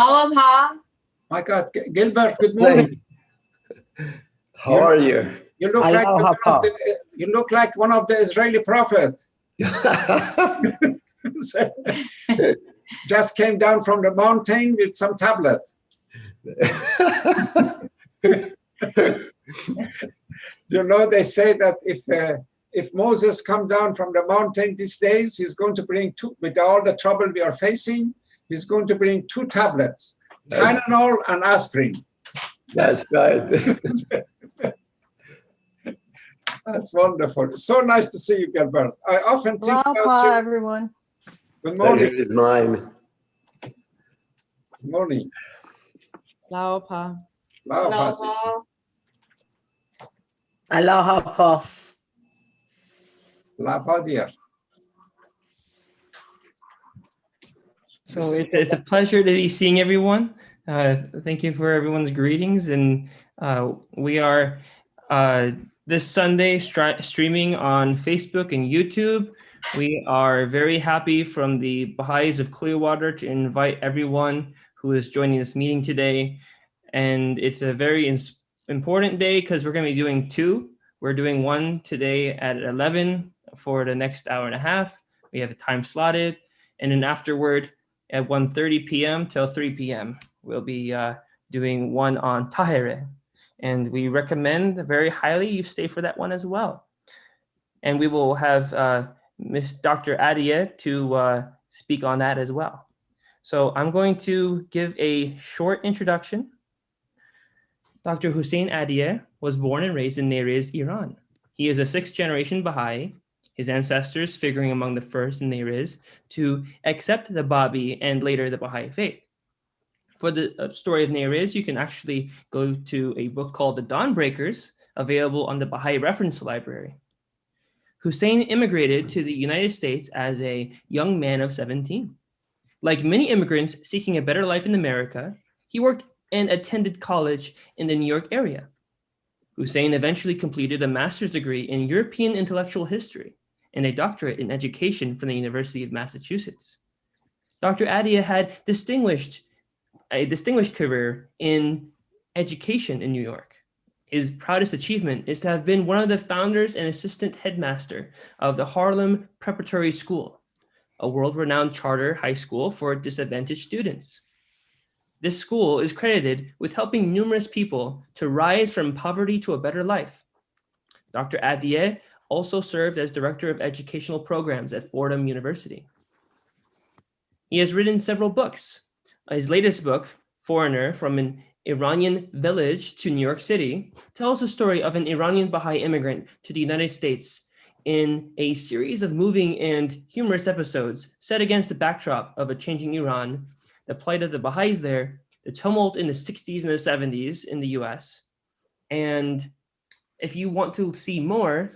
Baha. My God, Gilbert, good morning. How are you? You look like one of the Israeli prophet. Just came down from the mountain with some tablet. You know, they say that if Moses come down from the mountain these days, he's going to bring two, with all the trouble we are facing, he's going to bring 2 tablets, Tylenol and aspirin. That's right. That's wonderful. So nice to see you, Gilbert. I often think about you. Everyone. Good morning. Pleasure is mine. Good morning. Laupa. Aloha pa. Laupa, dear. So it's a pleasure to be seeing everyone. Thank you for everyone's greetings. And we are this Sunday streaming on Facebook and YouTube. We are very happy from the Bahá'ís of Clearwater to invite everyone who is joining this meeting today. And it's a very important day because we're going to be doing 2. We're doing one today at 11 for the next hour and a half. We have a time slotted. And then afterward at 1:30 p.m. till 3 p.m. we'll be doing one on Tahirih. And we recommend very highly you stay for that one as well. And we will have Miss Dr. Adia to speak on that as well. So I'm going to give a short introduction. Dr. Hussein Adia was born and raised in Neriz, Iran. He is a 6th-generation Baha'i, his ancestors figuring among the first in Neriz to accept the Babi and later the Baha'i faith. For the story of Neriz, you can actually go to a book called The Dawnbreakers, available on the Baha'i Reference Library. Hussein immigrated to the United States as a young man of 17. Like many immigrants seeking a better life in America, he worked and attended college in the New York area. Hussein eventually completed a master's degree in European intellectual history and a doctorate in education from the University of Massachusetts. Dr. Adia had a distinguished career in education in New York. His proudest achievement is to have been one of the founders and assistant headmaster of the Harlem Preparatory School, a world-renowned charter high school for disadvantaged students. This school is credited with helping numerous people to rise from poverty to a better life. Dr. Adia also served as director of educational programs at Fordham University. He has written several books. His latest book, Foreigner, From an Iranian Village to New York City, tells the story of an Iranian Baha'i immigrant to the United States in a series of moving and humorous episodes set against the backdrop of a changing Iran, the plight of the Baha'is there, the tumult in the 60s and the 70s in the US. And if you want to see more,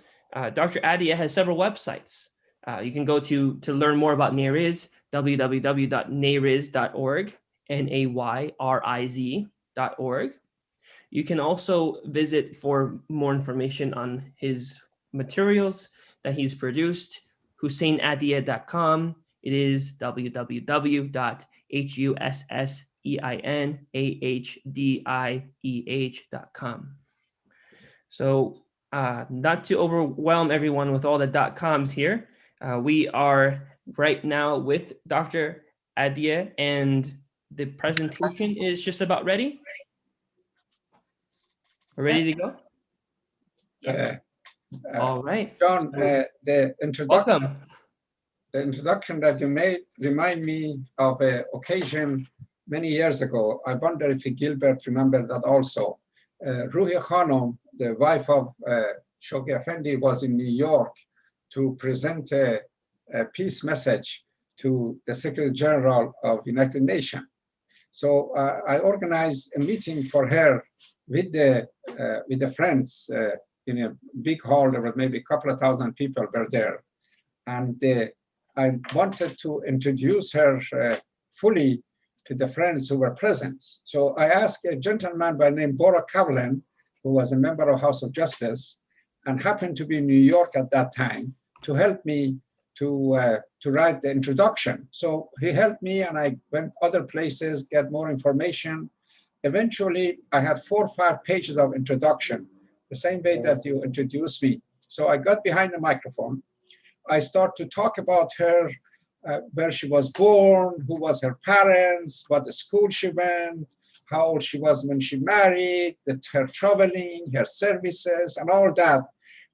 Dr. Adia has several websites. You can go to learn more about Neriz, www.nayriz.org, NAYRIZ.org. You can also visit for more information on his materials that he's produced, HusseinAdia.com. It is www.HusseinAhdIEH.com. So not to overwhelm everyone with all the .coms here, we are right now with Dr. Adia, and the presentation is just about ready. We're ready to go? Yes. All right. John, the introduction. Welcome. The introduction that you made remind me of an occasion many years ago. I wonder if Gilbert remembered that also. Ruhi Khanum, the wife of Shoghi Effendi, was in New York to present a peace message to the Secretary General of United Nations. So I organized a meeting for her with the friends in a big hall. There were maybe a couple of thousand people were there. And I wanted to introduce her fully to the friends who were present. So I asked a gentleman by name Bora Kavlan, who was a member of House of Justice and happened to be in New York at that time, to help me to write the introduction. So he helped me, and I went other places, get more information. Eventually, I had 4 or 5 pages of introduction, the same way that you introduced me. So I got behind the microphone. I start to talk about her, where she was born, who was her parents, what school she went, how old she was when she married, her traveling, her services, and all that.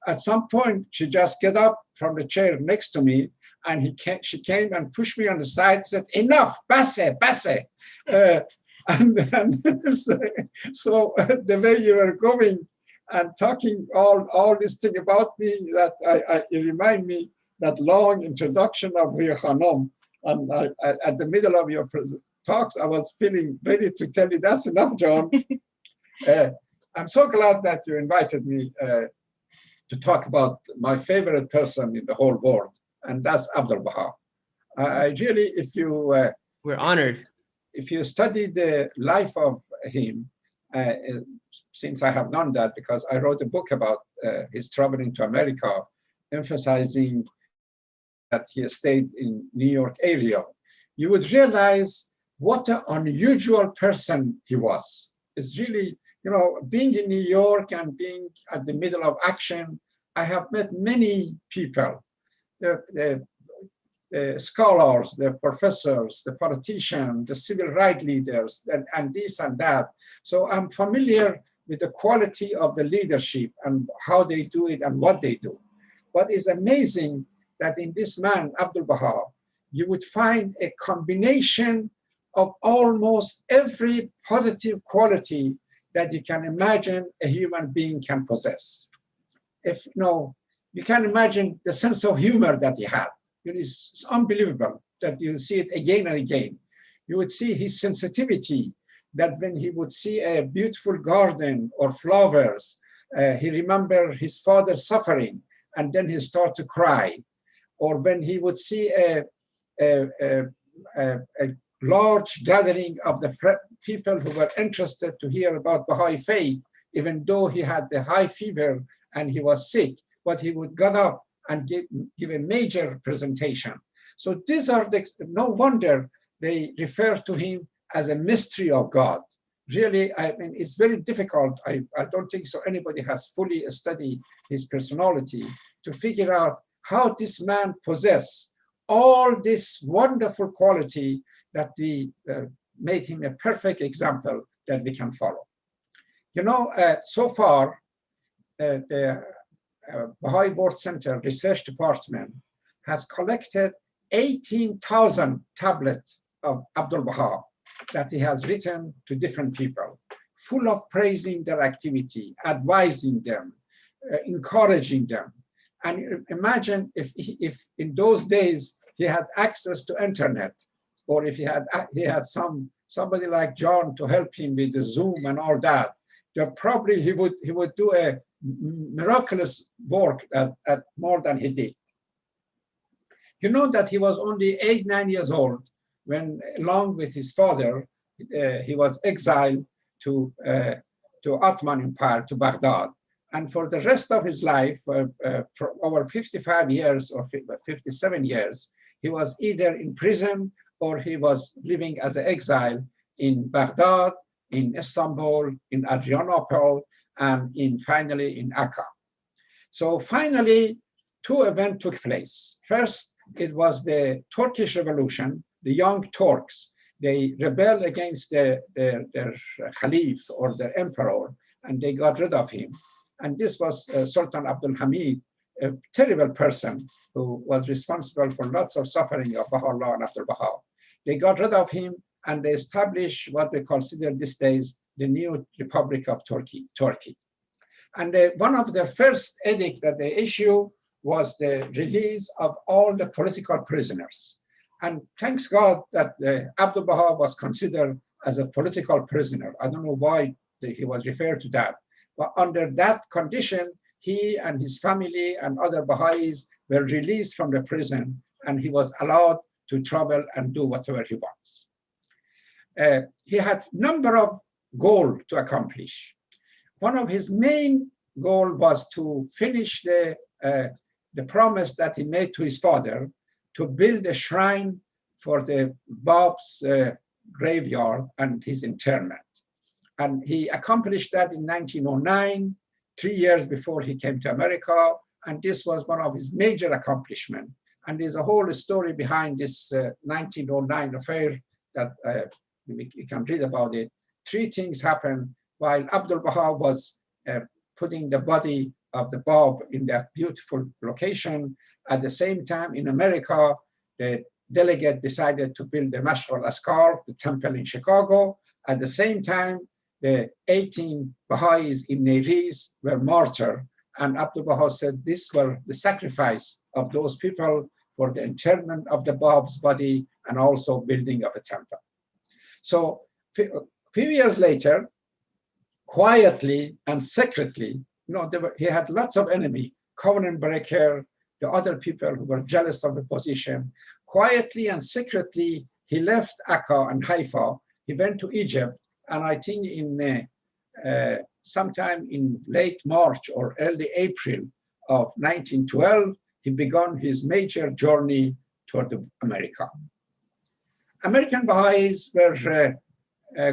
At some point, she just got up from the chair next to me, and she came and pushed me on the side and said, "Enough, basse." So the way you were going and talking all this thing about me, that it remind me that long introduction of Ruhiya Khanum. And at the middle of your talks, I was feeling ready to tell you, that's enough, John. I'm so glad that you invited me to talk about my favorite person in the whole world, and that's Abdul Baha. I really, we're honored. If you study the life of him, since I have done that, because I wrote a book about his traveling to America, emphasizing that he stayed in New York area, you would realize what an unusual person he was. It's really, being in New York and being at the middle of action, I have met many people, the scholars, the professors, the politicians, the civil rights leaders, and this and that. So I'm familiar with the quality of the leadership and how they do it and what they do. What is amazing that in this man, Abdul Baha, you would find a combination of almost every positive quality that you can imagine a human being can possess. You can imagine the sense of humor that he had. It's unbelievable that you see it again and again. You would see his sensitivity, that when he would see a beautiful garden or flowers, he remembered his father suffering, and then he started to cry. Or when he would see a large gathering of the people who were interested to hear about Baha'i faith, even though he had the high fever and he was sick, but he would get up and give a major presentation. So these are no wonder they refer to him as a mystery of God. Really, I mean, it's very difficult. I don't think so anybody has fully studied his personality to figure out how this man possessed all this wonderful quality that we made him a perfect example that we can follow. So far, the Baha'i World Center Research Department has collected 18,000 tablets of Abdul Baha that he has written to different people, full of praising their activity, advising them, encouraging them. And imagine if in those days he had access to internet, or if he had somebody like John to help him with the Zoom and all that, then probably he would do a miraculous work at more than he did. You know that he was only 8-9 years old when, along with his father, he was exiled to Ottoman Empire, to Baghdad. And for the rest of his life, for over 55 years or 57 years, he was either in prison or he was living as an exile in Baghdad, in Istanbul, in Adrianople, and finally in Akka. So finally, 2 events took place. First, it was the Turkish Revolution. The young Turks, they rebelled against their Khalif or their emperor, and they got rid of him. And this was Sultan Abdul Hamid, a terrible person who was responsible for lots of suffering of Baha'u'llah and Abdul Baha. They got rid of him, and they established what they consider these days the new Republic of Turkey. And one of the first edict that they issued was the release of all the political prisoners. And thanks God that Abdul Baha was considered as a political prisoner. I don't know why he was referred to that. But under that condition, he and his family and other Baha'is were released from the prison, and he was allowed to travel and do whatever he wants. He had a number of goals to accomplish. One of his main goals was to finish the promise that he made to his father, to build a shrine for the Bab's graveyard and his interment. And he accomplished that in 1909, 3 years before he came to America. And this was one of his major accomplishments. And there's a whole story behind this 1909 affair that you can read about it. 3 things happened while Abdul Baha was putting the body of the Bab in that beautiful location. At the same time, in America, the delegate decided to build the Mash'ar al-Askar, the temple in Chicago. At the same time, the 18 Baha'is in Neris were martyred. And Abdul Baha said this were the sacrifice of those people for the interment of the Bab's body and also building of a temple. So a few years later, quietly and secretly, he had lots of enemy, covenant breaker, the other people who were jealous of the position. Quietly and secretly, he left Akka and Haifa. He went to Egypt, and I think in sometime in late March or early April of 1912, he began his major journey toward America. American Baha'is were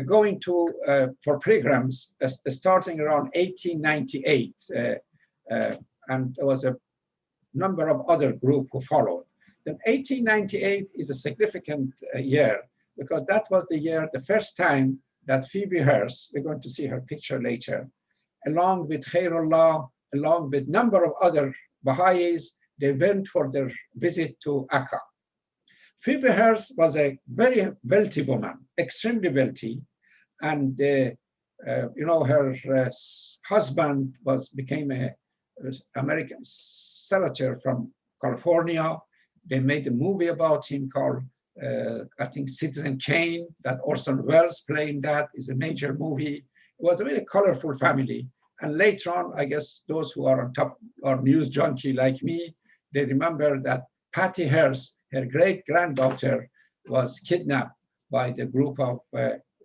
going to for pilgrims starting around 1898, and there was a number of other groups who followed. Then 1898 is a significant year because that was the year, the first time that Phoebe Hearst, we're going to see her picture later, along with Khairullah, along with a number of other Baha'is, they went for their visit to Akka. Phoebe Hearst was a very wealthy woman, extremely wealthy, and her husband became an American senator from California. They made a movie about him called, I think, Citizen Kane, that Orson Welles playing that is a major movie. It was a very colorful family. And later on, I guess those who are on top or news junkie like me, they remember that Patty Hearst, her great-granddaughter, was kidnapped by the group of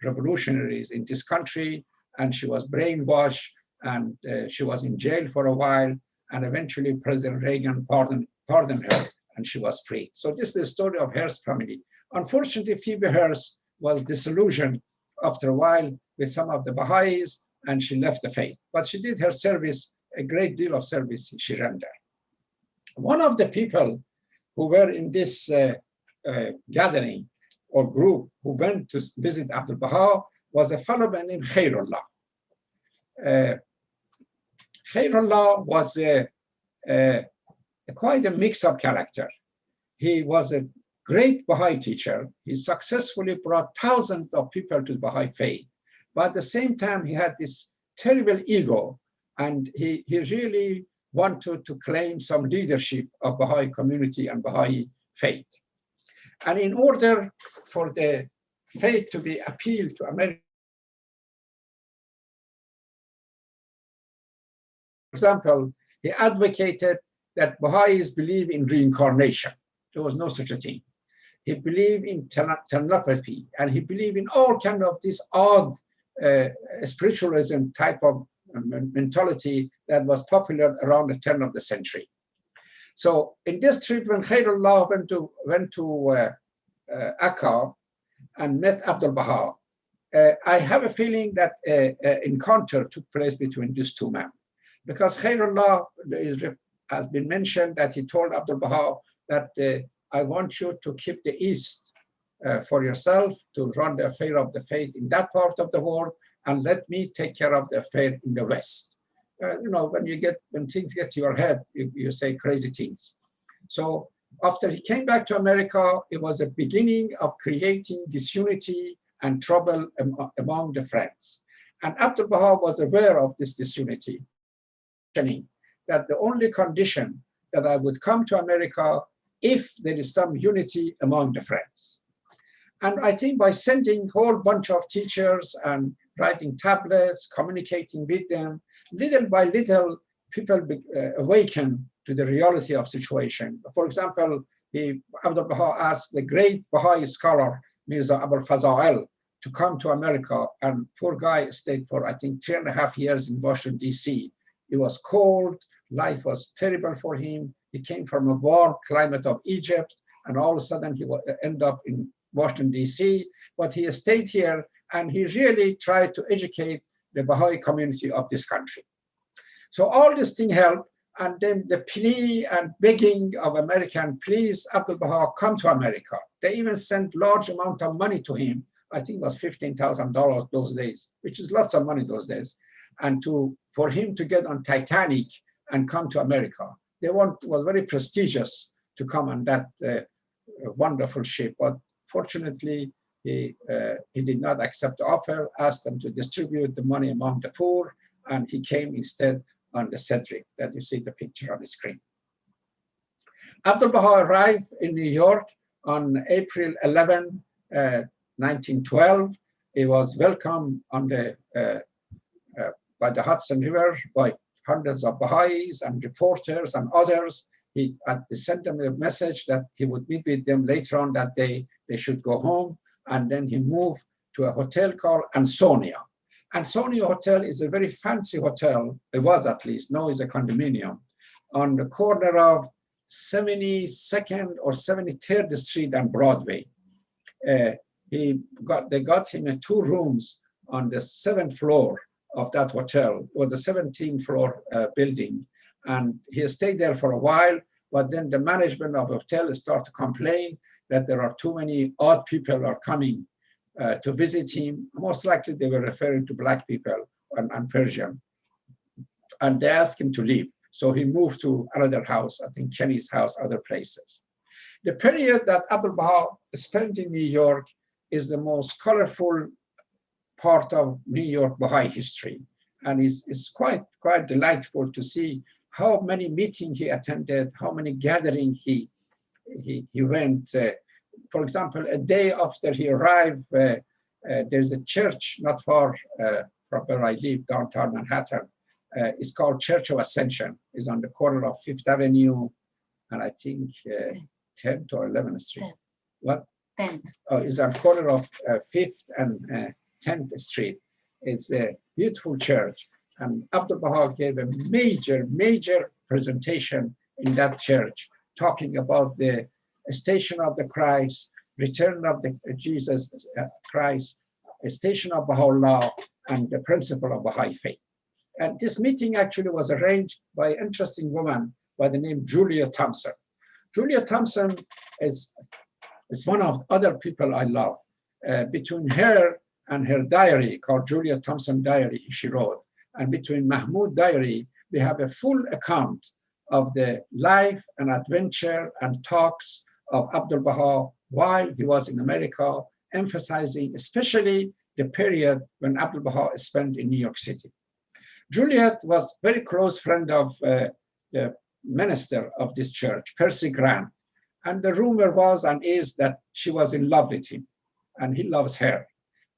revolutionaries in this country, and she was brainwashed, and she was in jail for a while, and eventually President Reagan pardoned her, and she was freed. So this is the story of Hearst family. Unfortunately, Phoebe Hearst was disillusioned after a while with some of the Baha'is, and she left the faith. But she did her service, a great deal of service she rendered. One of the people who were in this gathering or group who went to visit Abdul Baha was a fellow named Khairullah. Khairullah was quite a mix-up character. He was a great Baha'i teacher. He successfully brought thousands of people to the Baha'i faith. But at the same time, he had this terrible ego, and he really wanted to claim some leadership of Baha'i community and Baha'i faith. And in order for the faith to be appealed to America, for example, he advocated that Baha'is believe in reincarnation. There was no such a thing. He believed in telepathy, and he believed in all kind of this odd spiritualism type of mentality that was popular around the turn of the century. So in this trip, when Khairullah went to Akka and met Abdul Baha, I have a feeling that an encounter took place between these two men. Because Khairullah has been mentioned that he told Abdul Baha that I want you to keep the East for yourself, to run the affair of the faith in that part of the world, and let me take care of the affair in the West. When things get to your head, you say crazy things. So after he came back to America, it was a beginning of creating disunity and trouble among the friends. And Abdul Baha was aware of this disunity, that the only condition that I would come to America if there is some unity among the friends. And I think by sending a whole bunch of teachers and writing tablets, communicating with them, little by little, people awaken to the reality of situation. For example, Abdul Baha asked the great Baha'i scholar, Mirza Abul Faza'il, to come to America, and poor guy stayed for, I think, 3.5 years in Washington, D.C. It was cold, life was terrible for him. He came from a warm climate of Egypt, and all of a sudden he ended up in Washington, D.C., but he stayed here, and he really tried to educate the Baha'i community of this country. So all this thing helped, and then the plea and begging of American, please, Abdul Baha, come to America. They even sent large amount of money to him. I think it was $15,000 those days, which is lots of money those days. And for him to get on Titanic and come to America. It was very prestigious to come on that wonderful ship. But fortunately, he did not accept the offer, asked them to distribute the money among the poor, and he came instead on the Cedric that you see the picture on the screen. Abdul Baha arrived in New York on April 11, 1912. He was welcomed on by the Hudson River by hundreds of Baha'is and reporters and others. He sent them a message that he would meet with them later on that day. They should go home. And then he moved to a hotel called Ansonia. Ansonia Hotel is a very fancy hotel. It was at least. Now it's a condominium on the corner of 72nd or 73rd Street and Broadway. They got him 2 rooms on the 7th floor of that hotel. It was a 17th floor building. And he stayed there for a while, but then the management of the hotel started to complain that there are too many odd people are coming to visit him. Most likely they were referring to Black people and Persian. And they asked him to leave. So he moved to another house, I think Kenny's house, other places. The period that Abdul Baha spent in New York is the most colorful part of New York Baha'i history. And it's quite delightful to see how many meetings he attended, how many gatherings he went. For example, a day after he arrived, there's a church not far from where I live, downtown Manhattan. It's called Church of Ascension. It's on the corner of 5th Avenue and I think 10th or 11th Street. 10th. What? 10th. Oh, it's on the corner of 5th and 10th Street. It's a beautiful church. And Abdul Baha gave a major presentation in that church, talking about the station of the Christ, return of the Jesus Christ, a station of Baha'u'llah, and the principle of Baha'i faith. And this meeting actually was arranged by an interesting woman by the name Juliet Thompson. Juliet Thompson is one of the other people I love. Between her and her diary called Juliet Thompson Diary, she wrote, and between Mahmoud Diary, we have a full account of the life and adventure and talks of Abdul Baha while he was in America, emphasizing especially the period when Abdul Baha spent in New York City. Juliet was a very close friend of the minister of this church, Percy Grant. And the rumor was and is that she was in love with him and he loves her.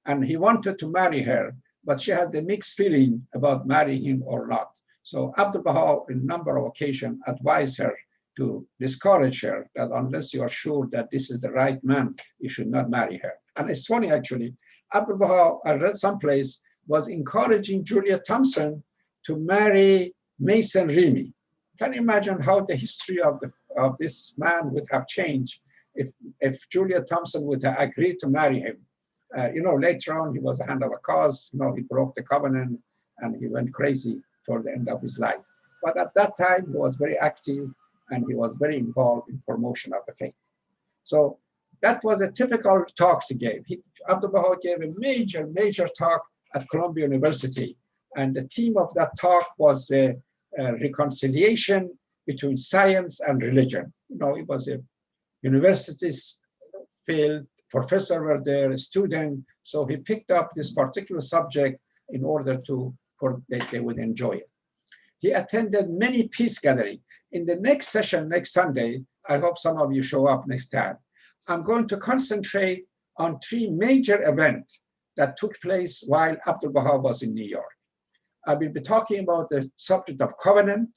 And he wanted to marry her, but she had the mixed feeling about marrying him or not. So Abdul Baha, in a number of occasions, advised her to discourage her that unless you are sure that this is the right man, you should not marry her. And it's funny, actually, Abdul Baha, I read someplace, was encouraging Juliet Thompson to marry Mason Remy. Can you imagine how the history of this man would have changed if Juliet Thompson would have agreed to marry him? Later on, he was a hand of a cause. He broke the covenant and he went crazy toward the end of his life. But at that time, he was very active and he was very involved in promotion of the faith. So that was a typical talk he gave. Abdul Baha gave a major talk at Columbia University. And the theme of that talk was reconciliation between science and religion. It was a university field, professor were there, a student. So he picked up this particular subject in order that they would enjoy it. He attended many peace gatherings. In the next session, next Sunday, I hope some of you show up next time, I'm going to concentrate on 3 major events that took place while Abdul Baha was in New York. I will be talking about the subject of covenant.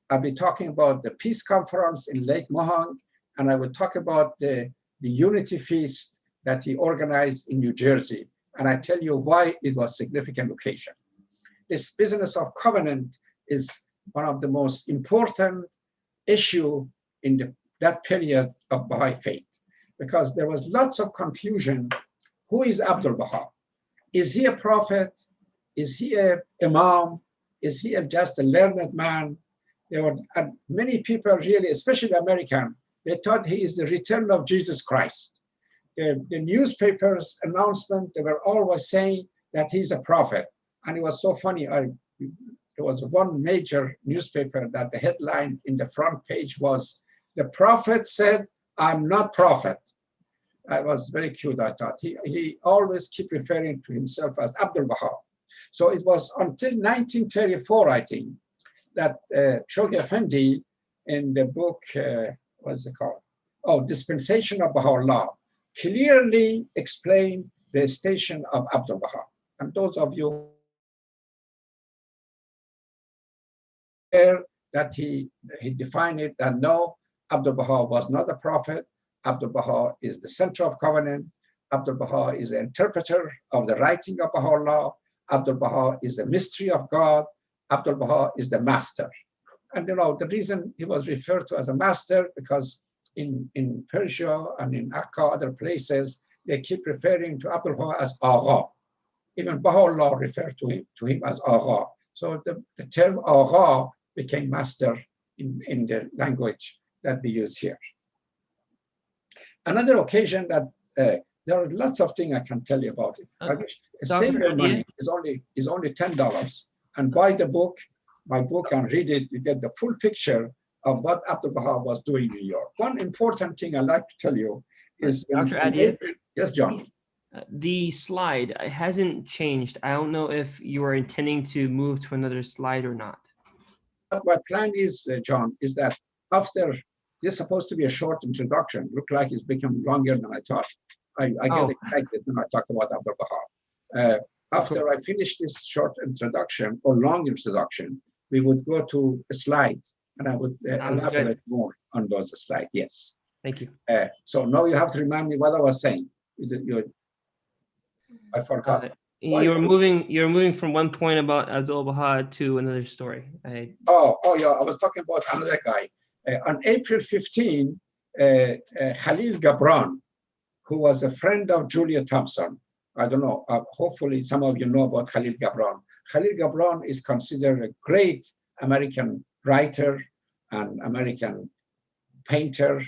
I'll be talking about the peace conference in Lake Mohang, and I will talk about the Unity Feast that he organized in New Jersey. And I tell you why it was a significant occasion. This business of covenant is one of the most important issues in the that period of Baha'i faith, because there was lots of confusion. Who is Abdul Baha? Is he a prophet? Is he an imam? Is he just a learned man? There were many people really, especially American, they thought he is the return of Jesus Christ. The newspapers announcement, they were always saying that he's a prophet. And it was so funny. There was one major newspaper that the headline in the front page was, "The prophet said, I'm not prophet." That was very cute, I thought. He always kept referring to himself as Abdul Baha. So it was until 1934, I think, that Shoghi Effendi in the book, what's it called? Oh, Dispensation of Baha'u'llah, clearly explained the station of Abdul Baha. And those of you that he defined it, that no, Abdul Baha was not a prophet. Abdul Baha is the center of covenant. Abdul Baha is the interpreter of the writing of Baha'u'llah. Abdul Baha is the mystery of God. Abdul Baha is the master. And you know, the reason he was referred to as a master, because in Persia and in Akka, other places, they keep referring to Abdul Baha as Agha. Even Baha'u'llah referred to him as Agha. So the term Agha became master in the language that we use here. Another occasion that there are lots of things I can tell you about it. I wish save your money is only $10 and buy the book, my book, and read it. You get the full picture of what Abdul Baha was doing in New York. One important thing I'd like to tell you is Dr. Adil, yes, John. The slide hasn't changed. I don't know if you are intending to move to another slide or not. My plan is, John, is that after this is supposed to be a short introduction, look like it's become longer than I thought. I get excited when I talk about Abdul Baha. After I finish this short introduction or long introduction, we would go to slides and I would elaborate more on those slides. Yes. Thank you. So now you have to remind me what I was saying. I forgot. You're moving from one point about Abdul Baha to another story. Oh yeah, I was talking about another guy. On April 15, Khalil Gibran, who was a friend of Juliet Thompson. I don't know, hopefully some of you know about Khalil Gibran. Khalil Gibran is considered a great American writer and American painter.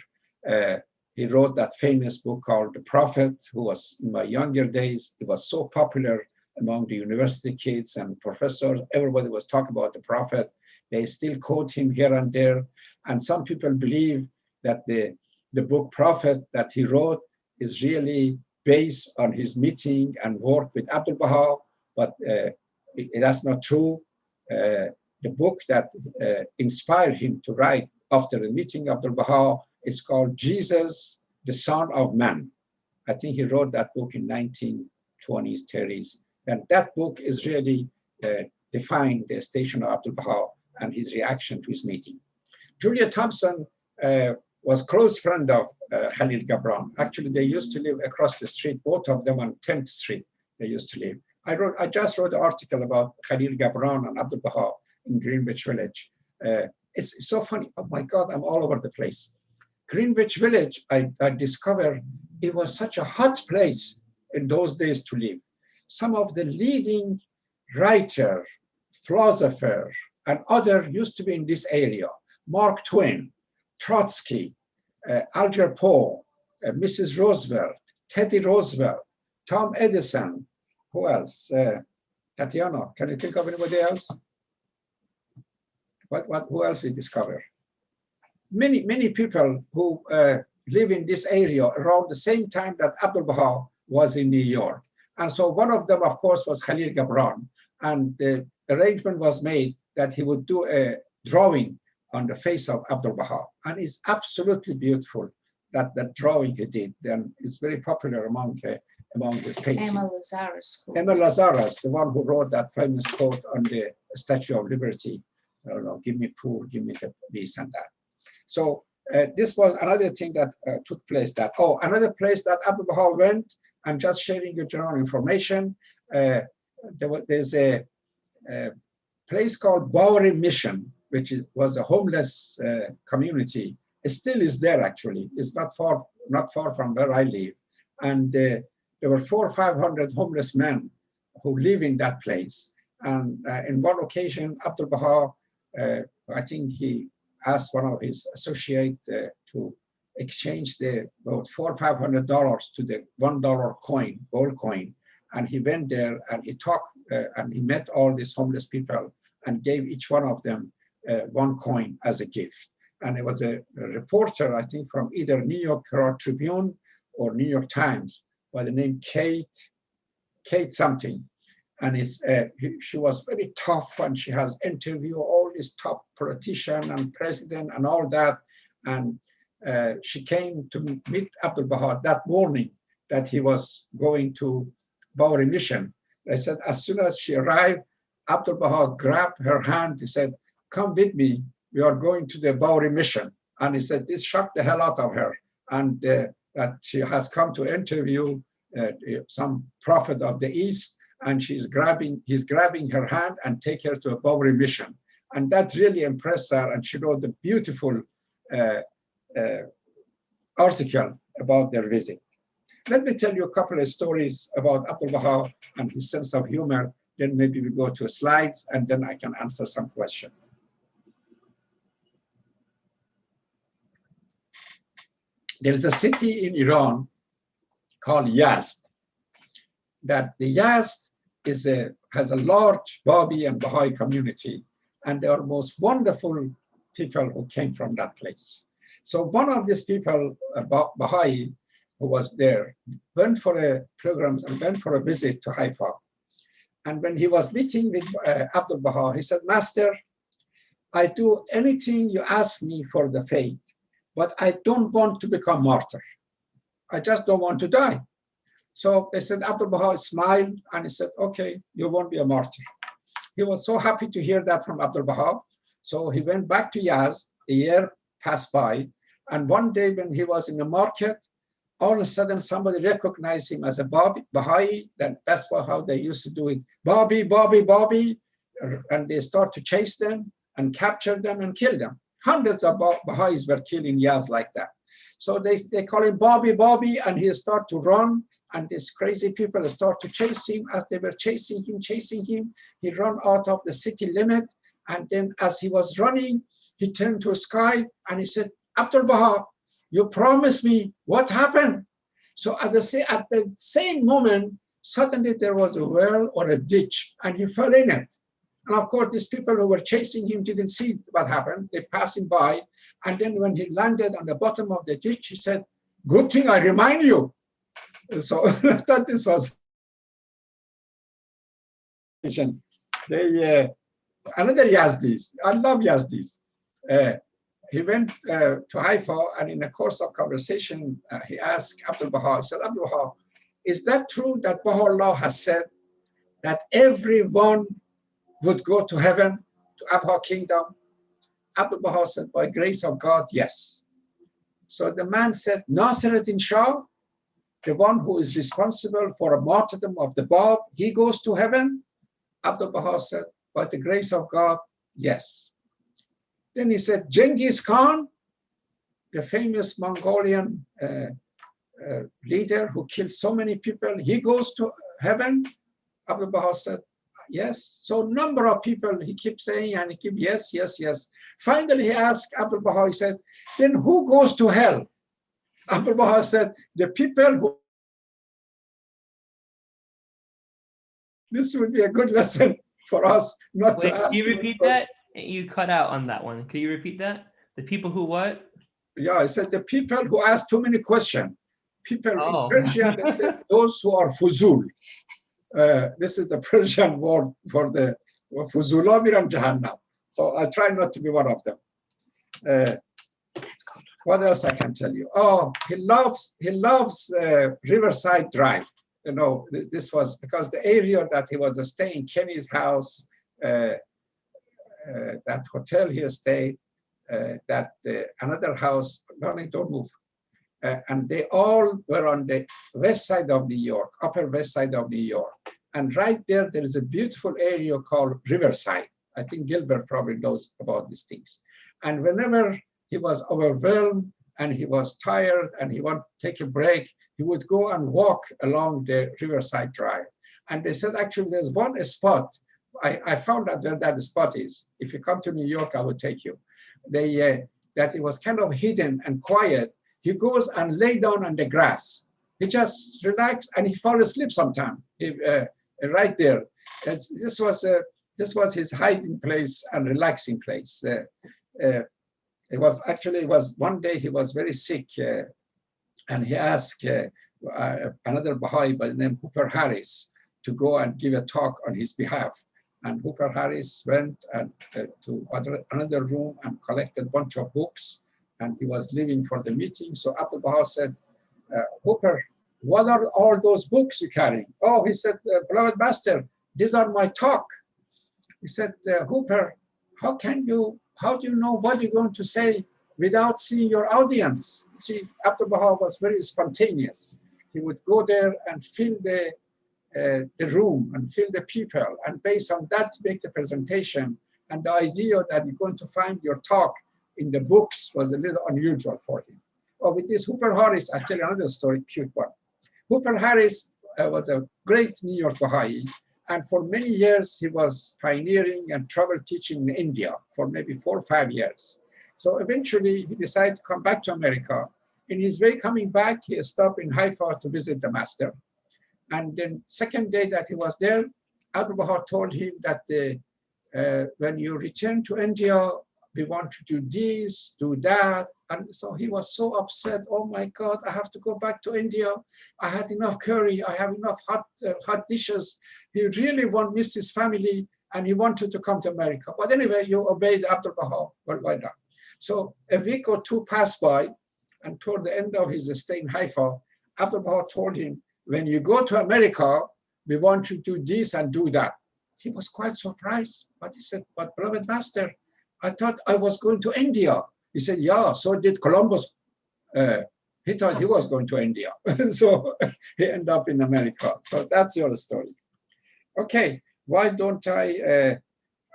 He wrote that famous book called The Prophet, who was, in my younger days, it was so popular among the university kids and professors. Everybody was talking about the Prophet. They still quote him here and there. And some people believe that the book Prophet that he wrote is really based on his meeting and work with Abdul Baha, but that's not true. The book that inspired him to write after the meeting of Abdul Baha is called Jesus, the Son of Man. I think he wrote that book in 1920s, 30s. And that book is really defined the station of Abdul Baha and his reaction to his meeting. Juliet Thompson was close friend of Khalil Gibran. Actually, they used to live across the street, both of them on 10th Street, they used to live. I just wrote an article about Khalil Gibran and Abdul Baha in Greenwich Village. It's so funny. Oh my God, I'm all over the place. Greenwich Village, I discovered it was such a hot place in those days to live. Some of the leading writer, philosopher, and other used to be in this area. Mark Twain, Trotsky, Alger Poe, Mrs. Roosevelt, Teddy Roosevelt, Tom Edison. Who else? Tatiana, can you think of anybody else? Who else we discover? Many people who live in this area around the same time that Abdul Baha was in New York. And so one of them, of course, was Khalil Gibran. And the arrangement was made that he would do a drawing on the face of Abdul Baha. And it's absolutely beautiful, that drawing he did. And it's very popular among his paintings. Emma Lazarus. Emma Lazarus, the one who wrote that famous quote on the Statue of Liberty. I don't know, give me poor, give me this and that. So this was another thing that took place. Another place that Abdul Baha went, I'm just sharing you general information. There's a place called Bowery Mission, which was a homeless community It still is there, actually. It's not far from where I live. And there were 400 or 500 homeless men who live in that place. And in one occasion, Abdul Baha, I think he asked one of his associates to exchange the about $400 or $500 to the $1 coin, gold coin. And he went there and he talked and he met all these homeless people and gave each one of them one coin as a gift. And it was a reporter, I think, from either New York Herald Tribune or New York Times by the name Kate something. And she was very tough, and she has interviewed all these top politicians and president and all that. And she came to meet Abdul Baha that morning that he was going to Baha'u'llah mission. They said as soon as she arrived, Abdul Baha grabbed her hand. He said, "Come with me. We are going to the Baha'u'llah mission." And he said this shocked the hell out of her, and that she has come to interview some prophet of the East, and he's grabbing her hand and take her to a Baha'u'llah mission. And that really impressed her, and she wrote a beautiful article about their visit. Let me tell you a couple of stories about Abdul Baha and his sense of humor. Then maybe we go to slides, and then I can answer some questions. There's a city in Iran called Yazd. That the Yazd has a large Babi and Baha'i community, and they are most wonderful people who came from that place. So one of these people, Baha'i, who was there, went for a program and went for a visit to Haifa. And when he was meeting with Abdul Baha, he said, "Master, I do anything you ask me for the faith, but I don't want to become martyr. I just don't want to die." So they said, Abdul Baha smiled and he said, "Okay, you won't be a martyr." He was so happy to hear that from Abdul Baha. So he went back to Yazd. A year passed by. And one day when he was in the market, all of a sudden somebody recognized him as a Baha'i. That's how they used to do it. Babi, Babi, Babi. And they start to chase them and capture them and kill them. Hundreds of Baha'is were killed in Yazd like that. So they call him Babi, Babi, and he start to run. And these crazy people start to chase him. As they were chasing him, he ran out of the city limit. And then as he was running, he turned to the sky and he said, "Abdul Baha, you promised me. What happened?" So at the same moment, suddenly there was a well or a ditch, and he fell in it. And of course, these people who were chasing him didn't see what happened. They passed him by. And then when he landed on the bottom of the ditch, he said, "Good thing I remind you." So I thought this was another Yazdis. I love Yazdis. He went to Haifa, and in the course of conversation, he asked Abdul Baha, he said, "Abdul Baha, is that true that Baha'u'llah has said that everyone would go to heaven, to Abha kingdom?" Abdul Baha said, "By grace of God, yes." So the man said, "Nasiruddin Shah, the one who is responsible for a martyrdom of the Bab, he goes to heaven?" Abdul Baha said, "By the grace of God, yes." Then he said, "Genghis Khan, the famous Mongolian leader who killed so many people, he goes to heaven?" Abdul Baha said, "Yes." So number of people, he keeps saying, and he keeps, yes, yes, yes. Finally, he asked Abdul Baha, he said, "Then who goes to hell?" Abdul Baha said, "The people who..." This would be a good lesson for us not to ask. Can you repeat that? You cut out on that one. Can you repeat that? The people who what? Yeah, I said the people who ask too many questions. People in Persian, they said, those who are fuzul. This is the Persian word for the fuzula miran jahannam. So I try not to be one of them. What else I can tell you? Oh, he loves Riverside Drive. You know, this was because the area that he was staying, Kenny's house, that hotel he stayed, another house, don't move. And they all were on the west side of New York, upper west side of New York. And right there is a beautiful area called Riverside. I think Gilbert probably knows about these things. And whenever he was overwhelmed and he was tired and he wanted to take a break, he would go and walk along the Riverside Drive. And they said, actually, there's one spot. I found out where that spot is. If you come to New York, I will take you. That it was kind of hidden and quiet. He goes and lay down on the grass. He just relaxed and he fall asleep sometime right there. This was his hiding place and relaxing place. It was one day he was very sick and he asked another Baha'i by the name Hooper Harris to go and give a talk on his behalf. And Hooper Harris went to another room and collected a bunch of books, and he was leaving for the meeting. So Abdul Baha said, Hooper, what are all those books you carry? Oh, he said, beloved master, these are my talk. He said, Hooper, how do you know what you're going to say without seeing your audience? See, Abdul Baha was very spontaneous. He would go there and fill the room and fill the people, and based on that make the presentation. And the idea that you're going to find your talk in the books was a little unusual for him. Oh, with this Hooper Harris, I'll tell you another story, cute one. Hooper Harris was a great New York Baha'i, and for many years he was pioneering and travel teaching in India for maybe 4 or 5 years. So eventually he decided to come back to America. In his way coming back, he stopped in Haifa to visit the master. And then second day that he was there, Abdul Baha told him that when you return to India, we want to do this, do that. And so he was so upset. Oh my God, I have to go back to India. I had enough curry. I have enough hot dishes. He really missed his family and he wanted to come to America. But anyway, you obeyed Abdul Baha. Well, why not? So a week or two passed by, and toward the end of his stay in Haifa, Abdul Baha told him, when you go to America, we want you to do this and do that. He was quite surprised, but he said, but beloved master, I thought I was going to India. He said, yeah, so did Columbus. He thought he was going to India. So he ended up in America. So that's your story. Okay, why don't I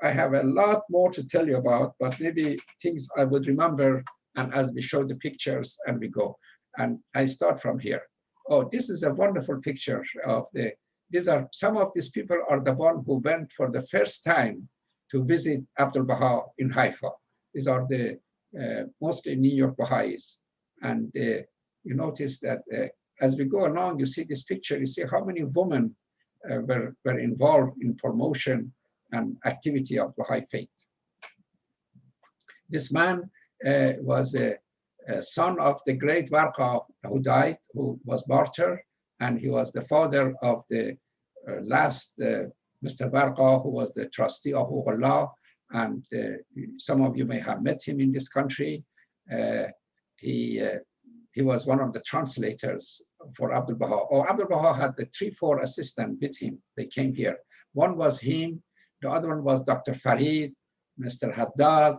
have a lot more to tell you about, but maybe things I would remember, and as we show the pictures and we go. And I start from here. Oh, this is a wonderful picture of some of these people are the one who went for the first time to visit Abdul Baha in Haifa. These are the mostly New York Baha'is. And you notice that as we go along, you see this picture, you see how many women were involved in promotion and activity of Baha'i faith. This man was a son of the great Warqa who died, who was martyr, and he was the father of the last Mr. Warqa, who was the trustee of Baha'u'llah, and some of you may have met him in this country. He was one of the translators for Abdul Baha. Oh, Abdul Baha had the 3-4 assistants with him. They came here. One was him, the other one was Dr. Farid, Mr. Haddad,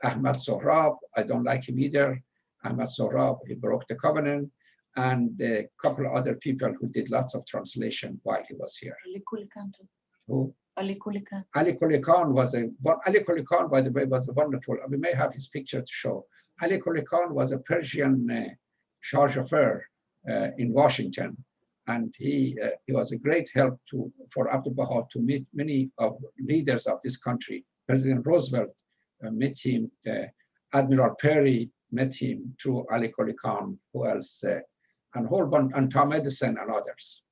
Ahmad Sohrab, I don't like him either. Ahmad Sohrab, he broke the covenant, and a couple of other people who did lots of translation while he was here. Ali Kuli Khan. Who? Ali Kuli Khan. Ali Kuli Khan Ali Kuli Khan, by the way, was a wonderful, we may have his picture to show. Ali Kuli Khan was a Persian charge d'affaires in Washington, and he was a great help for Abdul Baha to meet many of leaders of this country. President Roosevelt met him, Admiral Perry met him through Ali Kuli Khan, who else, and a whole bunch, and Tom Edison and others.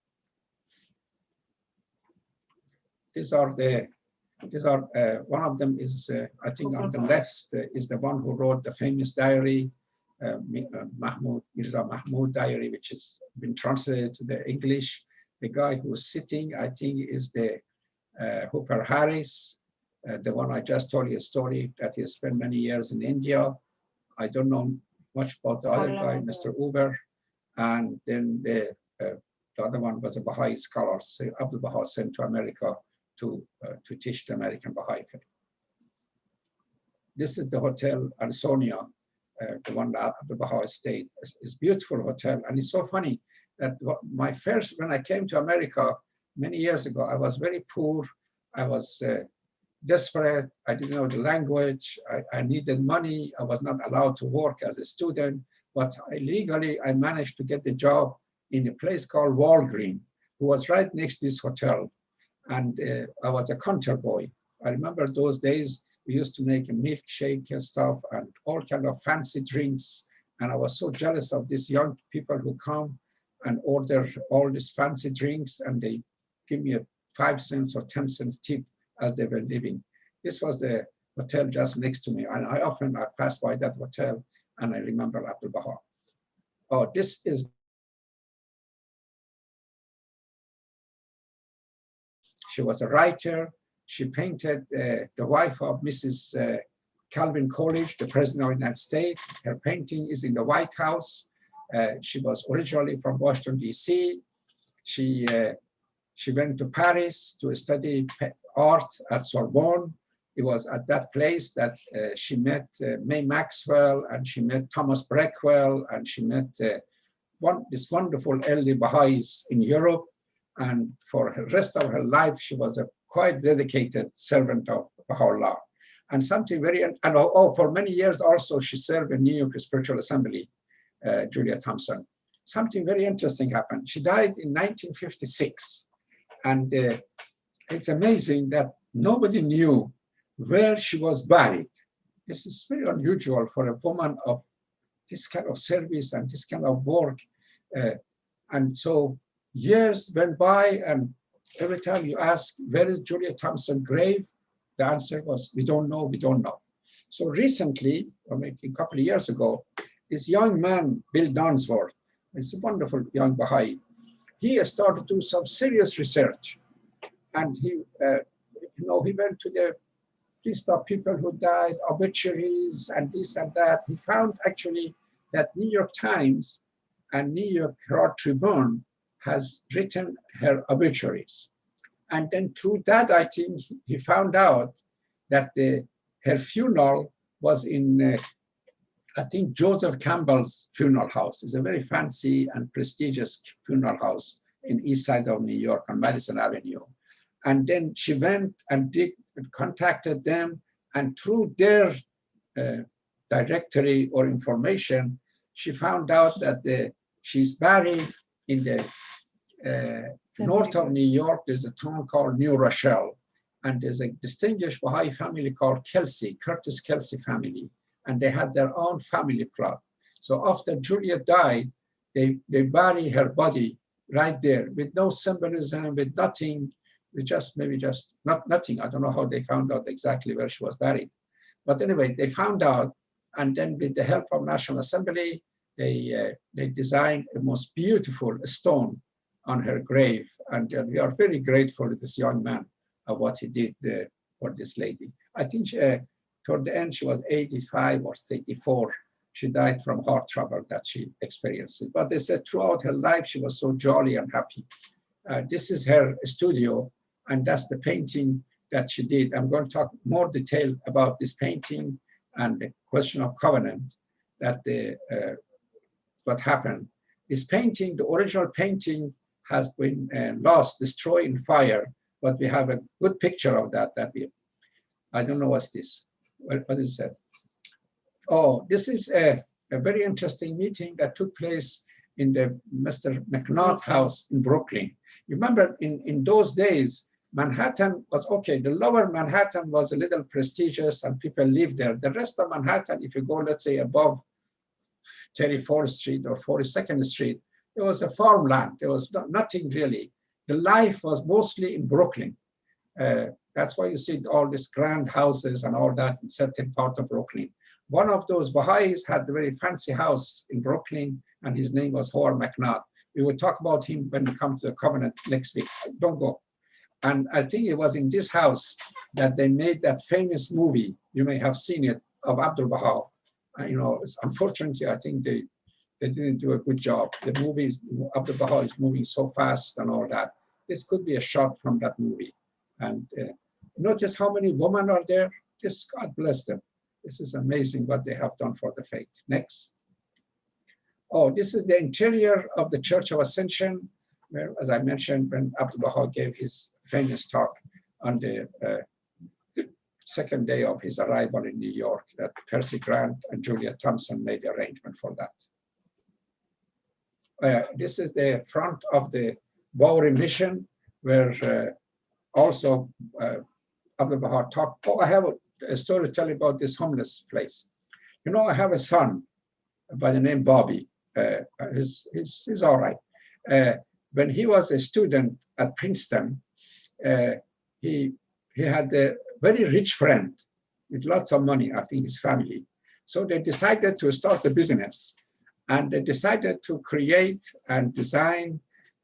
These are one of them is, I think on the left is the one who wrote the famous diary, Mirza Mahmud diary, which has been translated to the English. The guy who is sitting, I think, is the Hooper Harris, the one I just told you a story that he spent many years in India. I don't know much about the other guy, Mr. Uber. And then the other one was a Baha'i scholar, so Abdul Baha sent to America to teach the American Baha'i faith. This is the Hotel Ansonia, the one that Abdul Baha stayed. It's a beautiful hotel. And it's so funny that when I came to America many years ago, I was very poor. I was desperate. I didn't know the language. I needed money. I was not allowed to work as a student, but illegally I managed to get the job in a place called Walgreen, who was right next to this hotel. And I was a counter boy. I remember those days we used to make a milkshake and stuff and all kind of fancy drinks. And I was so jealous of these young people who come and order all these fancy drinks and they give me a 5 cents or 10 cents tip as they were leaving. This was the hotel just next to me. And I pass by that hotel and I remember Abdul Baha. Oh, this is she was a writer. She painted the wife of Mrs. Calvin Coolidge, the President of the United States. Her painting is in the White House. She was originally from Washington, D.C. She went to Paris to study art at Sorbonne. It was at that place that she met May Maxwell and she met Thomas Breakwell and she met this wonderful early Baha'is in Europe. And for the rest of her life, she was a quite dedicated servant of Baha'u'llah. And something very, for many years also, she served in New York Spiritual Assembly, Juliet Thompson. Something very interesting happened. She died in 1956. And it's amazing that nobody knew where she was buried. This is very unusual for a woman of this kind of service and this kind of work. And so years went by, and every time you ask, where is Juliet Thompson grave? The answer was, we don't know, we don't know. So recently, or maybe a couple of years ago, this young man, Bill Donsworth, it's a wonderful young Baha'i, he started to do some serious research. And he went to the list of people who died, obituaries, and this and that. He found actually that New York Times and New York Herald Tribune has written her obituaries. And then through that, I think he found out that her funeral was in, I think, Joseph Campbell's funeral house. It's a very fancy and prestigious funeral house in east side of New York on Madison Avenue. And then she went and contacted them, and through their directory or information, she found out that she's buried in the north of New York. There's a town called New Rochelle, and there's a distinguished Baha'i family called Curtis Kelsey family, and they had their own family plot. So after Juliet died, they bury her body right there with no symbolism, with nothing, with nothing. I don't know how they found out exactly where she was buried. But anyway, they found out, and then with the help of National Assembly, they designed a most beautiful stone on her grave. And we are very grateful to this young man of what he did for this lady. I think toward the end, she was 85 or 84. She died from heart trouble that she experienced. But they said throughout her life, she was so jolly and happy. This is her studio, and that's the painting that she did. I'm going to talk more detail about this painting and the question of covenant, that what happened. This painting, the original painting, has been lost, destroyed in fire, but we have a good picture of that. I don't know what's this. What is that? Oh, this is a very interesting meeting that took place in the Mr. McNaught house in Brooklyn. You remember in those days, Manhattan was okay. The lower Manhattan was a little prestigious and people lived there. The rest of Manhattan, if you go, let's say, above 34th Street or 42nd Street, it was a farmland. There was nothing really. The life was mostly in Brooklyn. That's why you see all these grand houses and all that in certain part of Brooklyn. One of those Baha'is had a very fancy house in Brooklyn, and his name was Howard McNaught. We will talk about him when we come to the covenant next week. Don't go. And I think it was in this house that they made that famous movie. You may have seen it, of Abdul Baha. Unfortunately, I think they didn't do a good job. The movie, Abdul Baha is moving so fast and all that. This could be a shot from that movie. And notice how many women are there. Just God bless them. This is amazing what they have done for the faith. Next. Oh, this is the interior of the Church of Ascension, where, as I mentioned, when Abdul Baha gave his famous talk on the second day of his arrival in New York, that Percy Grant and Juliet Thompson made the arrangement for that. This is the front of the Bowery mission, where also Abdul Baha talked. Oh, I have a story to tell you about this homeless place. You know, I have a son by the name Bobby. He's all right. When he was a student at Princeton, he had a very rich friend with lots of money, I think his family. So they decided to start a business, and they decided to create and design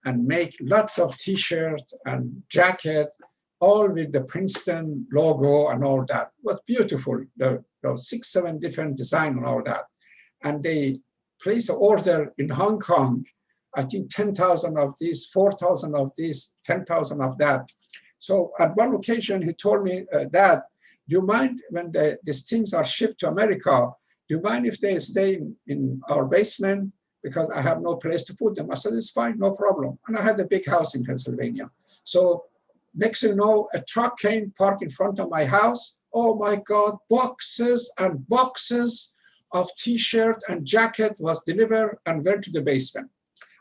and make lots of T-shirts and jackets, all with the Princeton logo and all that. It was beautiful, those 6, 7 different designs and all that. And they placed an order in Hong Kong, I think 10,000 of these, 4,000 of these, 10,000 of that. So at one occasion, he told me, Dad, do you mind when these things are shipped to America, do you mind if they stay in our basement? Because I have no place to put them. I said, it's fine, no problem. And I had a big house in Pennsylvania. So next thing you know, a truck came, parked in front of my house. Oh my God, boxes and boxes of T-shirt and jacket was delivered and went to the basement.